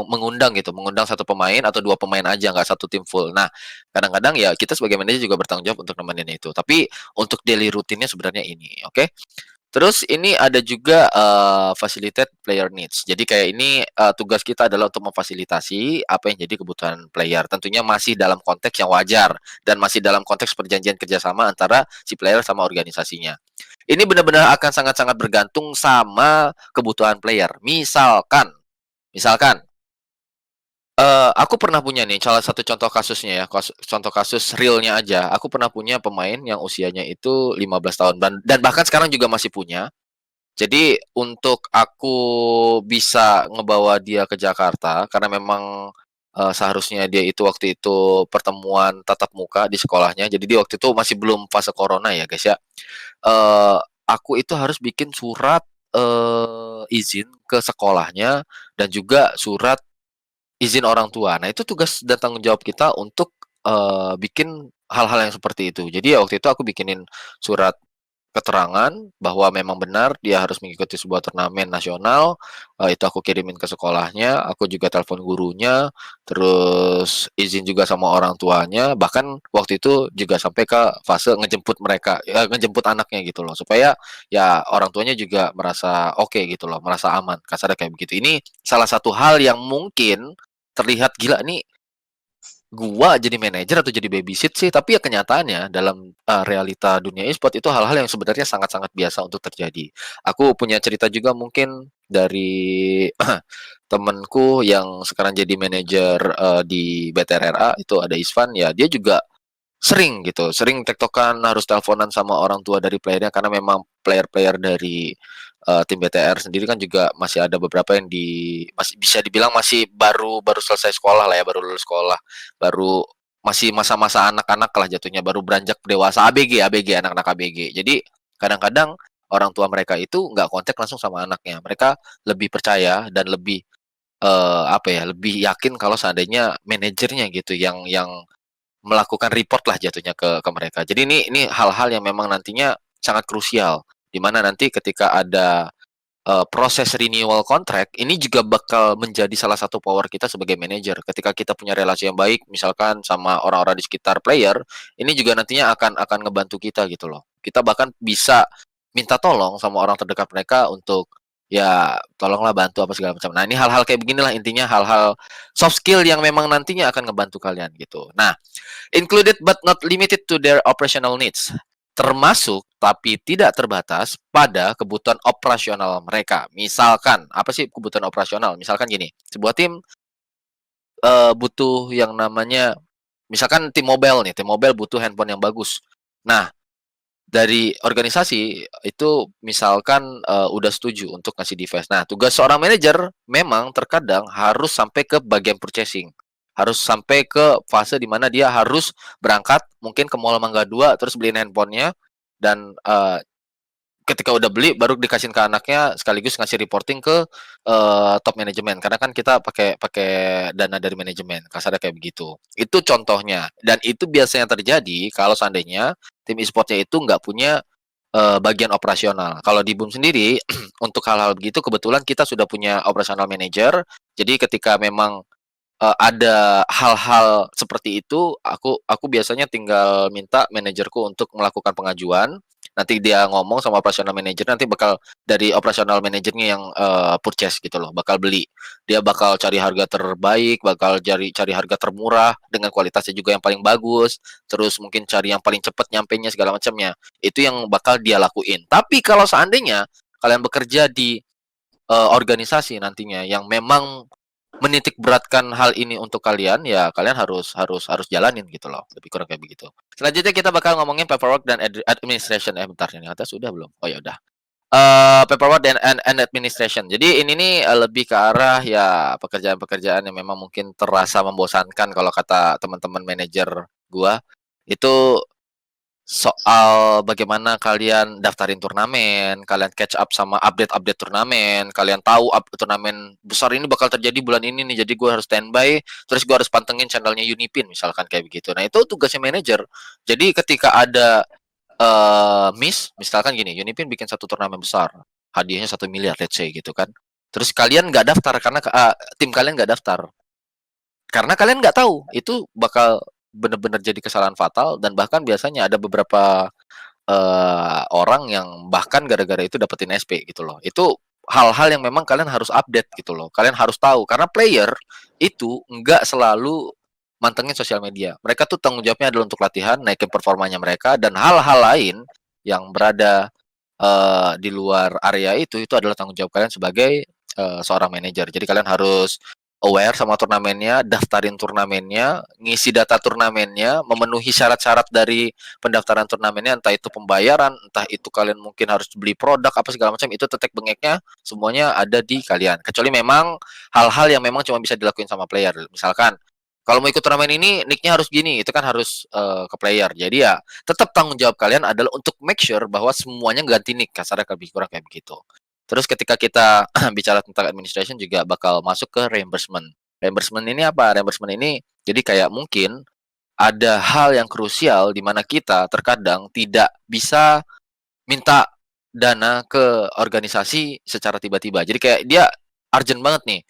mengundang gitu, mengundang satu pemain atau 2 pemain aja, nggak satu tim full. Nah, kadang-kadang ya kita sebagai manajer juga bertanggung jawab untuk nemenin itu. Tapi untuk daily rutinnya sebenarnya ini, oke? Terus ini ada juga, facilitate player needs. Jadi kayak ini, tugas kita adalah untuk memfasilitasi apa yang jadi kebutuhan player. Tentunya masih dalam konteks yang wajar dan masih dalam konteks perjanjian kerjasama antara si player sama organisasinya. Ini benar-benar akan sangat-sangat bergantung sama kebutuhan player. Misalkan, aku pernah punya nih salah satu contoh kasusnya ya, contoh kasus realnya aja. Aku pernah punya pemain yang usianya itu 15 tahun dan bahkan sekarang juga masih punya. Jadi untuk aku bisa ngebawa dia ke Jakarta karena memang, seharusnya dia itu waktu itu pertemuan tatap muka di sekolahnya. Jadi dia waktu itu masih belum fase corona ya, guys, ya. Eee, aku itu harus bikin surat, izin ke sekolahnya dan juga surat izin orang tua. Nah, itu tugas dan tanggung jawab kita untuk, bikin hal-hal yang seperti itu. Jadi ya waktu itu aku bikinin surat keterangan bahwa memang benar dia harus mengikuti sebuah turnamen nasional, itu aku kirimin ke sekolahnya, aku juga telepon gurunya, terus izin juga sama orang tuanya, bahkan waktu itu juga sampai ke fase ngejemput mereka, ya ngejemput anaknya gitu loh, supaya ya orang tuanya juga merasa oke gitu loh, merasa aman, kasarnya kayak begitu. Ini salah satu hal yang mungkin terlihat gila nih gua jadi manajer atau jadi babysit sih, tapi ya kenyataannya dalam, realita dunia e-sport itu hal-hal yang sebenarnya sangat-sangat biasa untuk terjadi. Aku punya cerita juga mungkin dari temenku yang sekarang jadi manajer, di BTRRA itu ada Isvan, ya dia juga sering gitu, sering tektokan, harus teleponan sama orang tua dari playernya karena memang player-player dari, tim BTR sendiri kan juga masih ada beberapa yang masih bisa dibilang masih baru baru selesai sekolah lah ya, baru lulus sekolah, baru masih masa-masa anak-anak lah jatuhnya, baru beranjak dewasa, ABG, anak-anak ABG. Jadi kadang-kadang orang tua mereka itu nggak kontak langsung sama anaknya, mereka lebih percaya dan lebih, apa ya, lebih yakin kalau seandainya manajernya gitu yang melakukan report lah jatuhnya ke mereka. Jadi ini hal-hal yang memang nantinya sangat krusial, di mana nanti ketika ada, proses renewal kontrak, ini juga bakal menjadi salah satu power kita sebagai manajer. Ketika kita punya relasi yang baik, misalkan sama orang-orang di sekitar player, ini juga nantinya akan ngebantu kita gitu loh. Kita bahkan bisa minta tolong sama orang terdekat mereka untuk, ya tolonglah bantu apa segala macam. Nah, ini hal-hal kayak beginilah intinya, hal-hal soft skill yang memang nantinya akan ngebantu kalian gitu. Nah, included but not limited to their operational needs, termasuk tapi tidak terbatas pada kebutuhan operasional mereka. Misalkan, apa sih kebutuhan operasional? Misalkan gini, sebuah tim, butuh yang namanya misalkan tim mobile butuh handphone yang bagus. Nah, dari organisasi itu misalkan, udah setuju untuk ngasih device. Nah, tugas seorang manajer memang terkadang harus sampai ke bagian purchasing, harus sampai ke fase di mana dia harus berangkat mungkin ke Mall Mangga 2 terus beliin handphonenya dan, ketika udah beli baru dikasihin ke anaknya sekaligus ngasih reporting ke, top manajemen karena kan kita pakai pakai dana dari manajemen, kasarnya kayak begitu. Itu contohnya dan itu biasanya terjadi kalau seandainya tim e-sport-nya itu nggak punya, bagian operasional. Kalau di Boom sendiri untuk hal-hal begitu kebetulan kita sudah punya operational manager, jadi ketika memang ada hal-hal seperti itu, aku biasanya tinggal minta manajerku untuk melakukan pengajuan, nanti dia ngomong sama operational manager, nanti bakal dari operational manajernya yang, purchase gitu loh, bakal beli. Dia bakal cari harga terbaik, bakal cari harga termurah, dengan kualitasnya juga yang paling bagus, terus mungkin cari yang paling cepat nyampenya segala macamnya. Itu yang bakal dia lakuin. Tapi kalau seandainya kalian bekerja di, organisasi nantinya yang memang menitik beratkan hal ini untuk kalian, ya kalian harus jalanin gitu loh, lebih kurang kayak begitu. Selanjutnya kita bakal ngomongin paperwork dan administration. Bentar ini atas sudah belum? Oh ya udah. Paperwork and administration. Jadi ini nih, lebih ke arah ya pekerjaan-pekerjaan yang memang mungkin terasa membosankan kalau kata teman-teman manajer gua. Itu soal bagaimana kalian daftarin turnamen, kalian catch up sama update-update turnamen, kalian tahu turnamen besar ini bakal terjadi bulan ini nih, jadi gue harus standby, terus gue harus pantengin channelnya Unipin misalkan kayak begitu. Nah itu tugasnya manajer. Jadi ketika ada misalkan gini, Unipin bikin satu turnamen besar, hadiahnya 1 miliar, let's say gitu kan. Terus kalian nggak daftar karena tim kalian nggak daftar, karena kalian nggak tahu itu bakal benar-benar jadi kesalahan fatal dan bahkan biasanya ada beberapa, orang yang bahkan gara-gara itu dapetin SP gitu loh. Itu hal-hal yang memang kalian harus update gitu loh. Kalian harus tahu karena player itu nggak selalu mantengin sosial media. Mereka tuh tanggung jawabnya adalah untuk latihan, naikin performanya mereka dan hal-hal lain yang berada, di luar area itu adalah tanggung jawab kalian sebagai, seorang manajer. Jadi kalian harus aware sama turnamennya, daftarin turnamennya, ngisi data turnamennya, memenuhi syarat-syarat dari pendaftaran turnamennya, entah itu pembayaran, entah itu kalian mungkin harus beli produk apa segala macam, itu tetek bengeknya semuanya ada di kalian. Kecuali memang hal-hal yang memang cuma bisa dilakuin sama player. Misalkan kalau mau ikut turnamen ini nicknya harus gini, itu kan harus, ke player. Jadi ya tetap tanggung jawab kalian adalah untuk make sure bahwa semuanya ganti nick, kasarnya lebih kurang kayak begitu. Terus ketika kita bicara tentang administration juga bakal masuk ke reimbursement. Reimbursement ini apa? Reimbursement ini jadi kayak mungkin ada hal yang krusial di mana kita terkadang tidak bisa minta dana ke organisasi secara tiba-tiba. Jadi kayak dia urgent banget nih,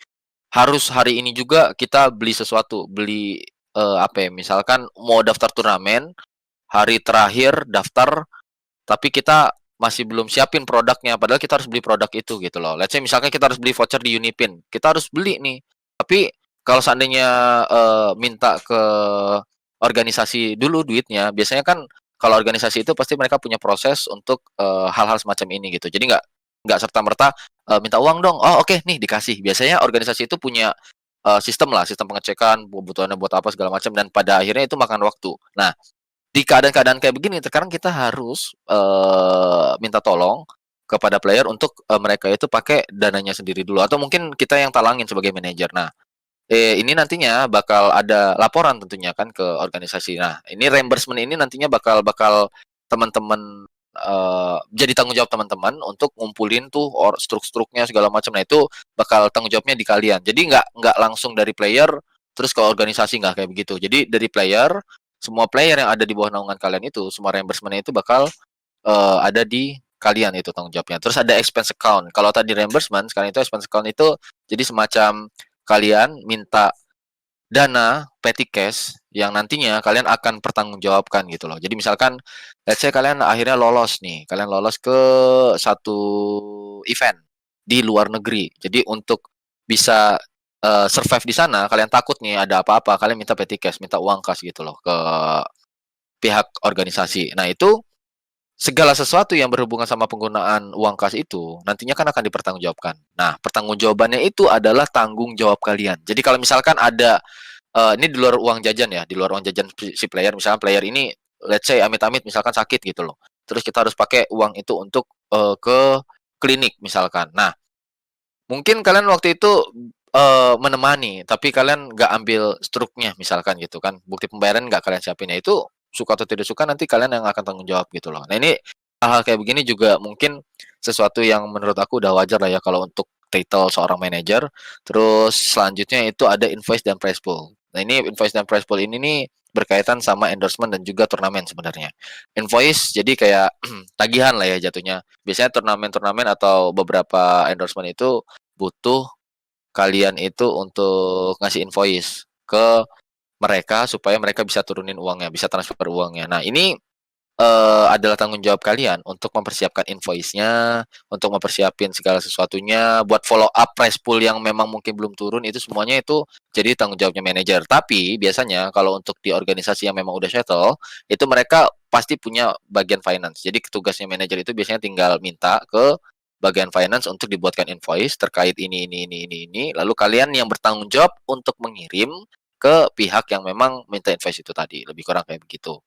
harus hari ini juga kita beli sesuatu, beli, apa ya, misalkan mau daftar turnamen, hari terakhir daftar, tapi kita masih belum siapin produknya, padahal kita harus beli produk itu gitu loh. Let's say misalkan kita harus beli voucher di Unipin, kita harus beli nih, tapi kalau seandainya, minta ke organisasi dulu duitnya, biasanya kan kalau organisasi itu pasti mereka punya proses untuk, hal-hal semacam ini gitu. Jadi nggak serta-merta, minta uang dong, "Oh oke nih dikasih." Biasanya organisasi itu punya, sistem lah, sistem pengecekan kebutuhannya buat apa segala macam dan pada akhirnya itu makan waktu. Nah, di keadaan-keadaan kayak begini terkadang kita harus, minta tolong kepada player untuk, mereka itu pakai dananya sendiri dulu atau mungkin kita yang talangin sebagai manajer. Nah, ini nantinya bakal ada laporan tentunya kan ke organisasi. Nah, ini reimbursement ini nantinya bakal bakal teman-teman, jadi tanggung jawab teman-teman untuk ngumpulin tuh struk-struknya segala macam. Nah, itu bakal tanggung jawabnya di kalian. Jadi nggak langsung dari player terus ke organisasi, nggak kayak begitu. Jadi dari player, semua player yang ada di bawah naungan kalian itu, semua reimbursement itu bakal, ada di kalian itu tanggung jawabnya. Terus ada expense account. Kalau tadi reimbursement, sekarang itu expense account itu jadi semacam kalian minta dana petty cash yang nantinya kalian akan pertanggungjawabkan gitu loh. Jadi misalkan let's say kalian akhirnya lolos nih, kalian lolos ke satu event di luar negeri. Jadi untuk bisa, survive di sana, kalian takut nih ada apa-apa, kalian minta petty cash, minta uang kas gitu loh ke pihak organisasi. Nah itu segala sesuatu yang berhubungan sama penggunaan uang kas itu, nantinya kan akan dipertanggungjawabkan. Nah, pertanggungjawabannya itu adalah tanggung jawab kalian. Jadi kalau misalkan ada, ini di luar uang jajan ya, di luar uang jajan si player, misalkan player ini let's say amit-amit misalkan sakit gitu loh. Terus kita harus pakai uang itu untuk, ke klinik misalkan. Nah, mungkin kalian waktu itu, menemani, tapi kalian nggak ambil struknya misalkan gitu kan, bukti pembayaran nggak kalian siapin, ya itu suka atau tidak suka nanti kalian yang akan tanggung jawab gitu loh. Nah ini, hal-hal kayak begini juga mungkin sesuatu yang menurut aku udah wajar lah ya kalau untuk title seorang manajer. Terus selanjutnya itu ada invoice dan prize pool. Nah ini invoice dan prize pool ini nih berkaitan sama endorsement dan juga turnamen sebenarnya. Invoice jadi kayak tagihan lah ya jatuhnya. Biasanya turnamen-turnamen atau beberapa endorsement itu butuh kalian itu untuk ngasih invoice ke mereka supaya mereka bisa turunin uangnya, bisa transfer uangnya. Nah, ini, adalah tanggung jawab kalian untuk mempersiapkan invoice-nya, untuk mempersiapin segala sesuatunya, buat follow up price pool yang memang mungkin belum turun, itu semuanya itu jadi tanggung jawabnya manajer. Tapi biasanya kalau untuk di organisasi yang memang udah settle, itu mereka pasti punya bagian finance. Jadi tugasnya manajer itu biasanya tinggal minta ke bagian finance untuk dibuatkan invoice terkait ini, lalu kalian yang bertanggung jawab untuk mengirim ke pihak yang memang minta invoice itu tadi, lebih kurang kayak begitu.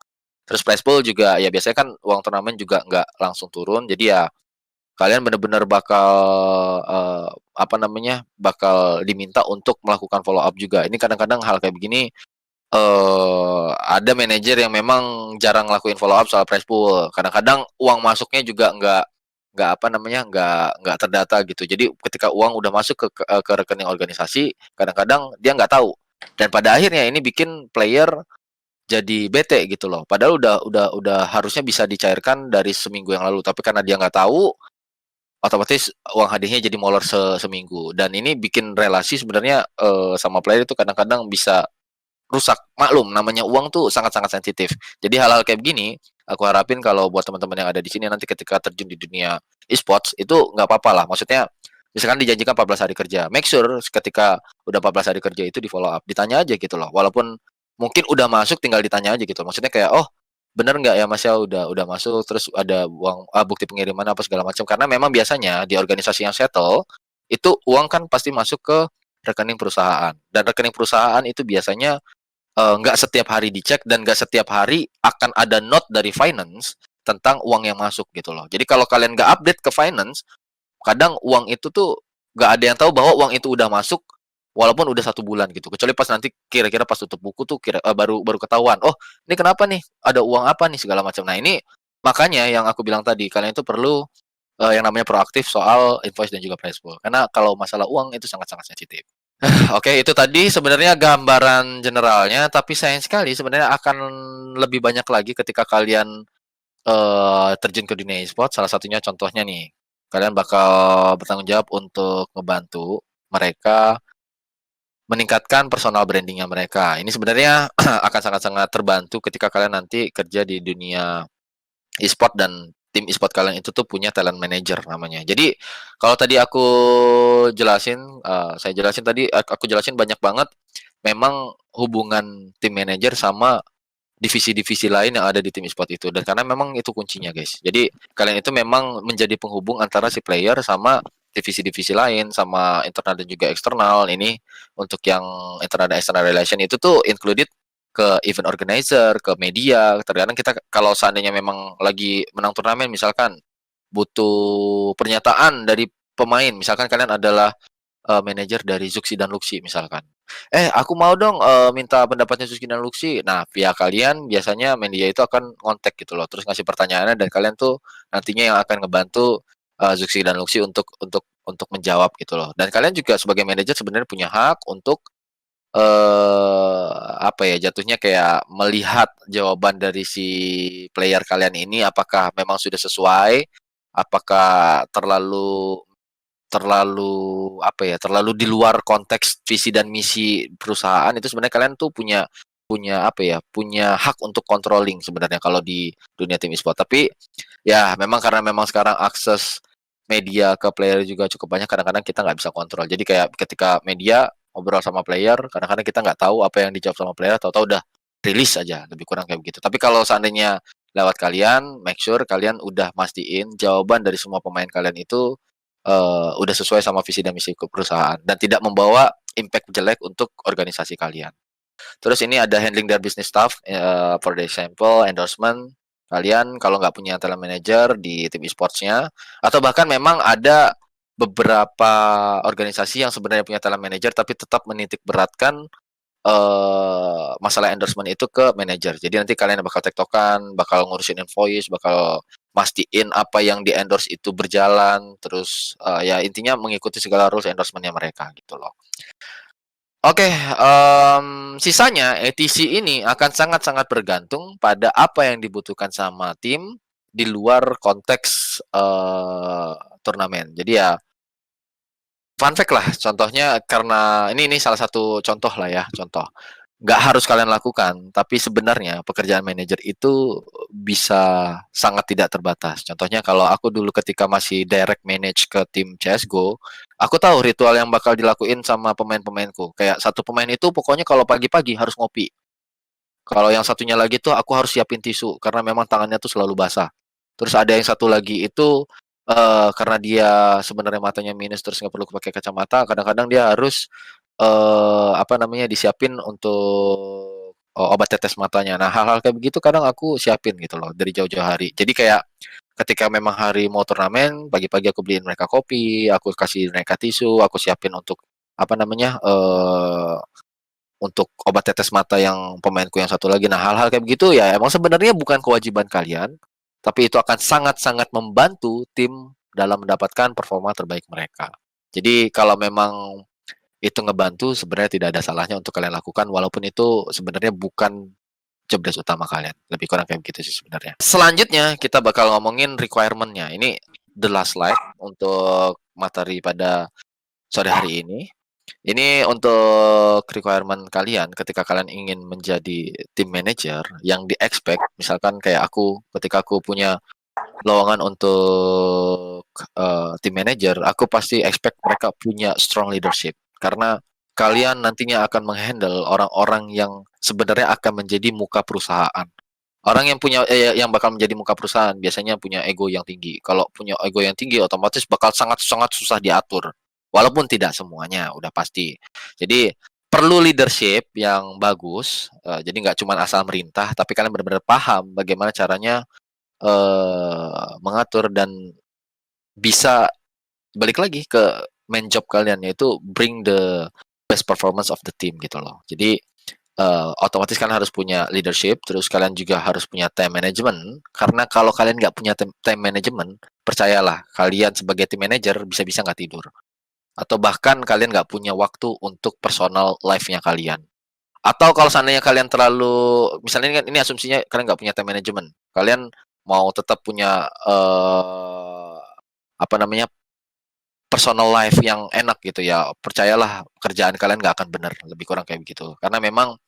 Terus prize pool juga ya biasanya kan uang turnamen juga nggak langsung turun, jadi ya kalian bener-bener bakal, apa namanya, bakal diminta untuk melakukan follow up juga. Ini kadang-kadang hal kayak begini, ada manajer yang memang jarang ngelakuin follow up soal prize pool. Kadang-kadang uang masuknya juga nggak apa namanya, nggak terdata gitu. Jadi ketika uang udah masuk ke rekening organisasi, kadang-kadang dia nggak tahu. Dan pada akhirnya ini bikin player jadi bete gitu loh. Padahal udah harusnya bisa dicairkan dari seminggu yang lalu, tapi karena dia nggak tahu, otomatis uang hadiahnya jadi molor seminggu. Dan ini bikin relasi sebenarnya, sama player itu kadang-kadang bisa rusak. Maklum namanya uang tuh sangat-sangat sensitif. Jadi hal-hal kayak begini, aku harapin kalau buat teman-teman yang ada di sini nanti ketika terjun di dunia e-sports itu nggak apa-apa lah. Maksudnya misalkan dijanjikan 14 hari kerja, make sure ketika udah 14 hari kerja itu di-follow up, ditanya aja gitu loh. Walaupun mungkin udah masuk tinggal ditanya aja gitu. Maksudnya kayak, "Oh, bener nggak ya Mas ya udah masuk, terus ada uang bukti pengiriman apa segala macam." Karena memang biasanya di organisasi yang settle, itu uang kan pasti masuk ke rekening perusahaan, dan rekening perusahaan itu biasanya nggak setiap hari dicek dan nggak setiap hari akan ada note dari finance tentang uang yang masuk gitu loh. Jadi kalau kalian nggak update ke finance, kadang uang itu tuh nggak ada yang tahu bahwa uang itu udah masuk walaupun udah 1 bulan gitu. Kecuali pas nanti kira-kira pas tutup buku tuh baru baru ketahuan, "Oh, ini kenapa nih? Ada uang apa nih?" Segala macam. Nah ini makanya yang aku bilang tadi, kalian itu perlu, yang namanya proaktif soal invoice dan juga price pool. Karena kalau masalah uang itu sangat-sangat sensitif. Oke, itu tadi sebenarnya gambaran generalnya, tapi sayang sekali sebenarnya akan lebih banyak lagi ketika kalian, terjun ke dunia e-sport. Salah satunya contohnya nih, kalian bakal bertanggung jawab untuk ngebantu mereka meningkatkan personal branding-nya mereka. Ini sebenarnya akan sangat-sangat terbantu ketika kalian nanti kerja di dunia e-sport dan tim e-sport kalian itu tuh punya talent manager namanya. Jadi kalau tadi aku jelasin, saya jelasin tadi, aku jelasin banyak banget memang hubungan tim manager sama divisi-divisi lain yang ada di tim e-sport itu, dan karena memang itu kuncinya guys. Jadi kalian itu memang menjadi penghubung antara si player sama divisi-divisi lain, sama internal dan juga eksternal. Ini untuk yang internal dan external relation itu tuh included ke event organizer, ke media. Terkadang kita kalau seandainya memang lagi menang turnamen misalkan butuh pernyataan dari pemain, misalkan kalian adalah manajer dari Zuxi dan Luxi misalkan. Aku mau dong minta pendapatnya Zuxi dan Luxi. Nah, pihak kalian biasanya media itu akan ngontek gitu loh, terus ngasih pertanyaannya dan kalian tuh nantinya yang akan ngebantu Zuxi dan Luxi untuk menjawab gitu loh. Dan kalian juga sebagai manajer sebenarnya punya hak untuk apa ya, jatuhnya kayak melihat jawaban dari si player kalian ini apakah memang sudah sesuai, apakah terlalu terlalu apa ya, terlalu di luar konteks visi dan misi perusahaan. Itu sebenarnya kalian tuh punya punya apa ya, punya hak untuk controlling sebenarnya kalau di dunia tim e-sport. Tapi ya memang karena memang sekarang akses media ke player juga cukup banyak, kadang-kadang kita nggak bisa kontrol. Jadi kayak ketika media ngobrol sama player, kadang-kadang kita nggak tahu apa yang dijawab sama player, tahu-tahu udah rilis aja, lebih kurang kayak begitu. Tapi kalau seandainya lewat kalian, make sure kalian udah mastiin jawaban dari semua pemain kalian itu udah sesuai sama visi dan misi perusahaan dan tidak membawa impact jelek untuk organisasi kalian. Terus ini ada handling their business stuff, for the example endorsement. Kalian kalau nggak punya talent manager di tim e-sports-nya, atau bahkan memang ada beberapa organisasi yang sebenarnya punya talent manager tapi tetap menitik beratkan masalah endorsement itu ke manajer. Jadi nanti kalian bakal tektokan, bakal ngurusin invoice, bakal mastiin apa yang di-endorse itu berjalan, terus ya intinya mengikuti segala rules endorsement-nya mereka gitu loh. Oke, sisanya ATC ini akan sangat-sangat bergantung pada apa yang dibutuhkan sama tim di luar konteks turnamen. Jadi ya fun fact lah, contohnya karena ini salah satu contoh lah ya, contoh. Nggak harus kalian lakukan, tapi sebenarnya pekerjaan manajer itu bisa sangat tidak terbatas. Contohnya kalau aku dulu ketika masih direct manage ke tim CS:GO, aku tahu ritual yang bakal dilakuin sama pemain-pemainku. Kayak satu pemain itu pokoknya kalau pagi-pagi harus ngopi. Kalau yang satunya lagi tuh aku harus siapin tisu karena memang tangannya tuh selalu basah. Terus ada yang satu lagi itu karena dia sebenarnya matanya minus terus nggak perlu pakai kacamata, kadang-kadang dia harus apa namanya disiapin untuk obat tetes matanya. Nah, hal-hal kayak begitu kadang aku siapin gitu loh dari jauh-jauh hari. Jadi kayak ketika memang hari mau turnamen, pagi-pagi aku beliin mereka kopi, aku kasih mereka tisu, aku siapin untuk apa namanya untuk obat tetes mata yang pemainku yang satu lagi. Nah, hal-hal kayak begitu ya emang sebenarnya bukan kewajiban kalian, tapi itu akan sangat-sangat membantu tim dalam mendapatkan performa terbaik mereka. Jadi kalau memang itu ngebantu sebenarnya tidak ada salahnya untuk kalian lakukan walaupun itu sebenarnya bukan job desk utama kalian. Lebih kurang kayak begitu sih sebenarnya. Selanjutnya kita bakal ngomongin requirement-nya. Ini the last slide untuk materi pada sore hari ini. Ini untuk requirement kalian ketika kalian ingin menjadi tim manager yang di-expect, misalkan kayak aku, ketika aku punya lowongan untuk tim manager, aku pasti expect mereka punya strong leadership. Karena kalian nantinya akan menghandle orang-orang yang sebenarnya akan menjadi muka perusahaan. Orang yang punya yang bakal menjadi muka perusahaan biasanya punya ego yang tinggi. Kalau punya ego yang tinggi otomatis bakal sangat-sangat susah diatur. Walaupun tidak semuanya, udah pasti. Jadi perlu leadership yang bagus. Jadi nggak cuma asal merintah, tapi kalian benar-benar paham bagaimana caranya mengatur dan bisa balik lagi ke main job kalian yaitu bring the best performance of the team gitu loh. Jadi otomatis kalian harus punya leadership, terus kalian juga harus punya time management. Karena kalau kalian nggak punya time management, percayalah kalian sebagai tim manager bisa-bisa nggak tidur. Atau bahkan kalian nggak punya waktu untuk personal life-nya kalian. Atau kalau seandainya kalian terlalu, misalnya ini asumsinya kalian nggak punya time management, kalian mau tetap punya apa namanya personal life yang enak gitu ya, percayalah kerjaan kalian nggak akan benar, lebih kurang kayak begitu. Karena memang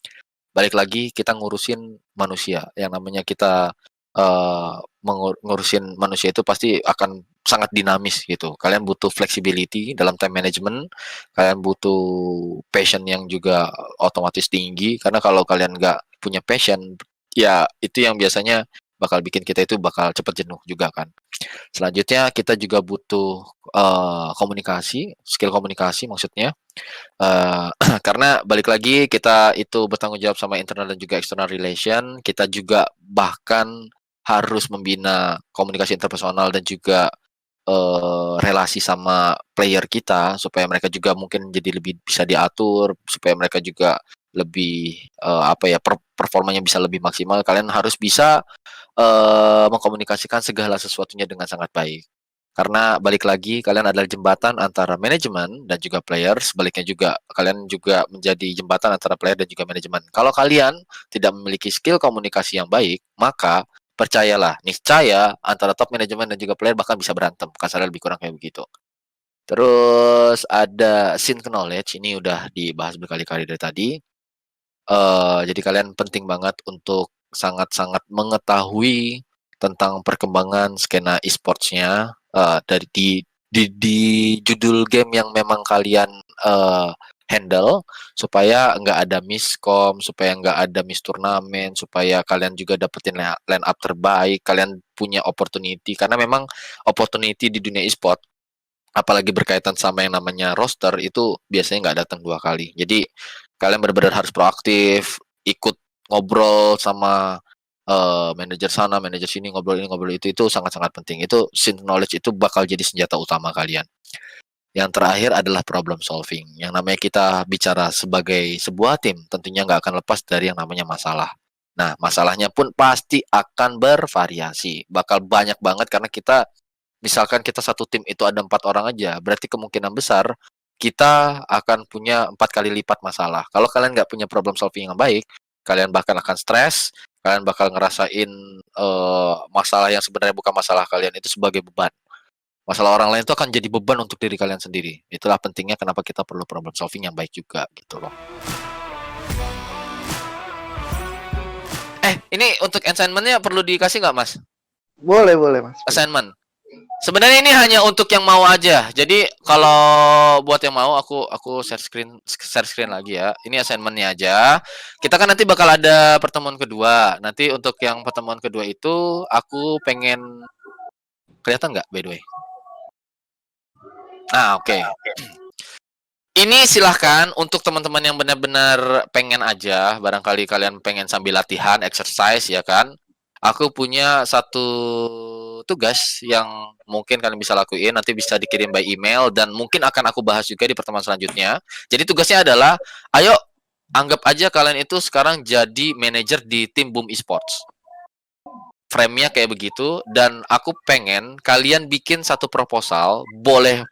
balik lagi kita ngurusin manusia yang namanya kita ngurusin manusia itu pasti akan sangat dinamis gitu. Kalian butuh flexibility dalam time management, kalian butuh passion yang juga otomatis tinggi, karena kalau kalian nggak punya passion, ya itu yang biasanya bakal bikin kita itu bakal cepat jenuh juga kan. Selanjutnya kita juga butuh komunikasi, skill komunikasi maksudnya. Karena balik lagi kita itu bertanggung jawab sama internal dan juga external relation, kita juga bahkan harus membina komunikasi interpersonal dan juga relasi sama player kita supaya mereka juga mungkin jadi lebih bisa diatur, supaya mereka juga lebih performanya bisa lebih maksimal. Kalian harus bisa mengkomunikasikan segala sesuatunya dengan sangat baik. Karena balik lagi kalian adalah jembatan antara manajemen dan juga player, sebaliknya juga kalian juga menjadi jembatan antara player dan juga manajemen. Kalau kalian tidak memiliki skill komunikasi yang baik, maka percayalah, niscaya antara top manajemen dan juga player bahkan bisa berantem. Kasarnya lebih kurang kayak begitu. Terus ada sync knowledge, ini udah dibahas berkali-kali dari tadi. Jadi kalian penting banget untuk sangat-sangat mengetahui tentang perkembangan skena e-sports-nya dari di judul game yang memang kalian handle, supaya nggak ada miskom, supaya nggak ada miss turnamen, supaya kalian juga dapetin line up terbaik, kalian punya opportunity, karena memang opportunity di dunia e-sport apalagi berkaitan sama yang namanya roster itu biasanya nggak datang 2 kali. Jadi kalian benar-benar harus proaktif, ikut ngobrol sama manajer sana, manajer sini, ngobrol ini, ngobrol itu sangat-sangat penting. Itu sync knowledge itu bakal jadi senjata utama kalian. Yang terakhir adalah problem solving. Yang namanya kita bicara sebagai sebuah tim, tentunya nggak akan lepas dari yang namanya masalah. Nah, masalahnya pun pasti akan bervariasi. Bakal banyak banget karena kita, misalkan kita satu tim itu ada 4 orang aja, berarti kemungkinan besar kita akan punya 4 kali lipat masalah. Kalau kalian nggak punya problem solving yang baik, kalian bahkan akan stres, kalian bakal ngerasain masalah yang sebenarnya bukan masalah kalian itu sebagai beban. Masalah orang lain itu akan jadi beban untuk diri kalian sendiri. Itulah pentingnya kenapa kita perlu problem solving yang baik juga gitu loh. Ini untuk assignment-nya perlu dikasih nggak, Mas? Boleh, Mas. Assignment. Sebenarnya ini hanya untuk yang mau aja. Jadi kalau buat yang mau aku share screen lagi ya. Ini assignment-nya aja. Kita kan nanti bakal ada pertemuan kedua. Nanti untuk yang pertemuan kedua itu aku pengen kelihatan nggak by the way? Oke. Ini silahkan untuk teman-teman yang benar-benar pengen aja, barangkali kalian pengen sambil latihan, exercise ya kan. Aku punya satu tugas yang mungkin kalian bisa lakuin, nanti bisa dikirim by email dan mungkin akan aku bahas juga di pertemuan selanjutnya. Jadi tugasnya adalah, ayo anggap aja kalian itu sekarang jadi manajer di tim Boom Esports. Frame-nya kayak begitu dan aku pengen kalian bikin satu proposal, boleh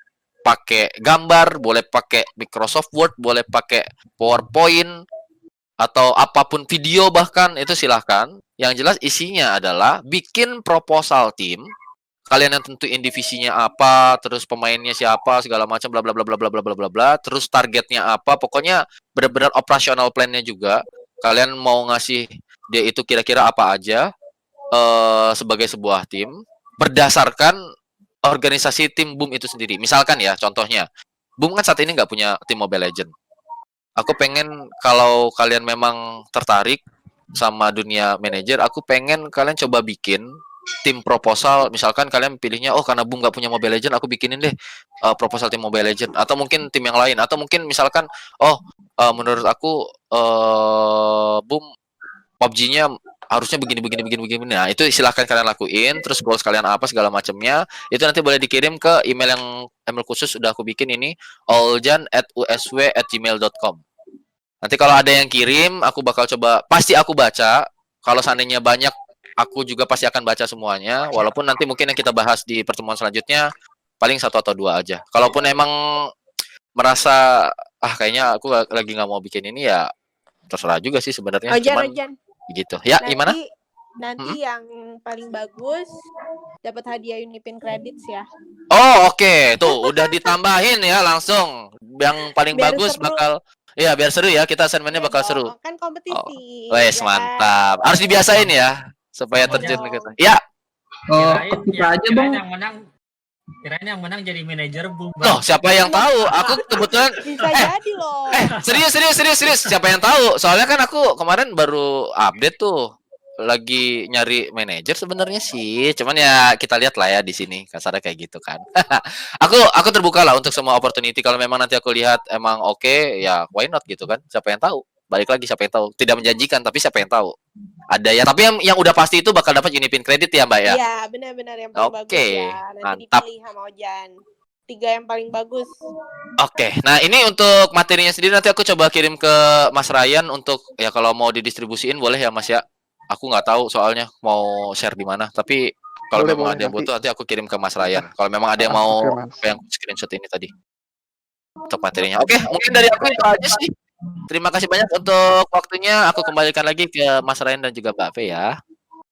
pakai gambar, boleh pakai Microsoft Word, boleh pakai PowerPoint atau apapun video bahkan itu silahkan. Yang jelas isinya adalah bikin proposal tim. Kalian yang tentuin divisinya apa, terus pemainnya siapa, segala macam bla bla bla bla bla bla bla bla bla, terus targetnya apa, pokoknya benar-benar operasional plan-nya juga. Kalian mau ngasih dia itu kira-kira apa aja sebagai sebuah tim berdasarkan organisasi tim Boom itu sendiri. Misalkan ya, contohnya, Boom kan saat ini nggak punya tim Mobile Legend. Aku pengen kalau kalian memang tertarik sama dunia manajer, aku pengen kalian coba bikin tim proposal. Misalkan kalian pilihnya, karena Boom nggak punya Mobile Legend, aku bikinin deh proposal tim Mobile Legend. Atau mungkin tim yang lain. Atau mungkin misalkan, menurut aku Boom PUBG-nya harusnya begini. Nah, itu silahkan kalian lakuin. Terus goals kalian apa segala macamnya. Itu nanti boleh dikirim ke email khusus udah aku bikin ini, oljan@usw@gmail.com. Nanti kalau ada yang kirim, aku bakal coba, pasti aku baca. Kalau seandainya banyak, aku juga pasti akan baca semuanya. Walaupun nanti mungkin yang kita bahas di pertemuan selanjutnya paling 1 atau 2 aja. Kalaupun emang merasa kayaknya aku lagi nggak mau bikin ini, ya terserah juga sih sebenarnya. Cuman gitu. Ya, gimana? Nanti yang paling bagus dapat hadiah Unipin Credits ya. Oke. Tuh udah ditambahin ya langsung. Yang paling biar bagus seru. Bakal biar seru ya, kita assignment-nya bakal seru. Kan kompetisi. Wes, mantap. Harus dibiasain ya. supaya Apa terjun dong? ke ya. Kirain yang menang jadi manajer Loh, Bang. siapa yang tahu? Aku kebetulan Bisa jadi loh. serius. Siapa yang tahu? Soalnya kan aku kemarin baru update tuh. Lagi nyari manajer sebenarnya sih. Cuman ya kita lihat lah ya di sini. Kasarnya kayak gitu kan. Aku terbuka lah untuk semua opportunity. Kalau memang nanti aku lihat emang oke, ya why not gitu kan? Siapa yang tahu? Balik lagi siapa yang tahu? Tidak menjanjikan tapi siapa yang tahu? Ada ya, tapi yang udah pasti itu bakal dapat Unipin kredit ya, Mbak ya. Iya, benar-benar yang paling bagus Oke, ya. Nanti mantap. dipilih sama Ojan. 3 yang paling bagus. Oke, nah ini untuk materinya sendiri nanti aku coba kirim ke Mas Ryan untuk ya kalau mau didistribusiin boleh ya Mas ya. Aku nggak tahu soalnya mau share di mana. Tapi kalau Boleh, memang boleh, ada yang nanti. butuh nanti aku kirim ke Mas Ryan. Kalau memang ada yang mau Oke, Mas. apa yang screenshot ini tadi untuk materinya. Oke, mungkin dari aku itu aja sih. Terima kasih banyak untuk waktunya. Aku kembalikan lagi ke Mas Ryan dan juga Mbak Fe ya.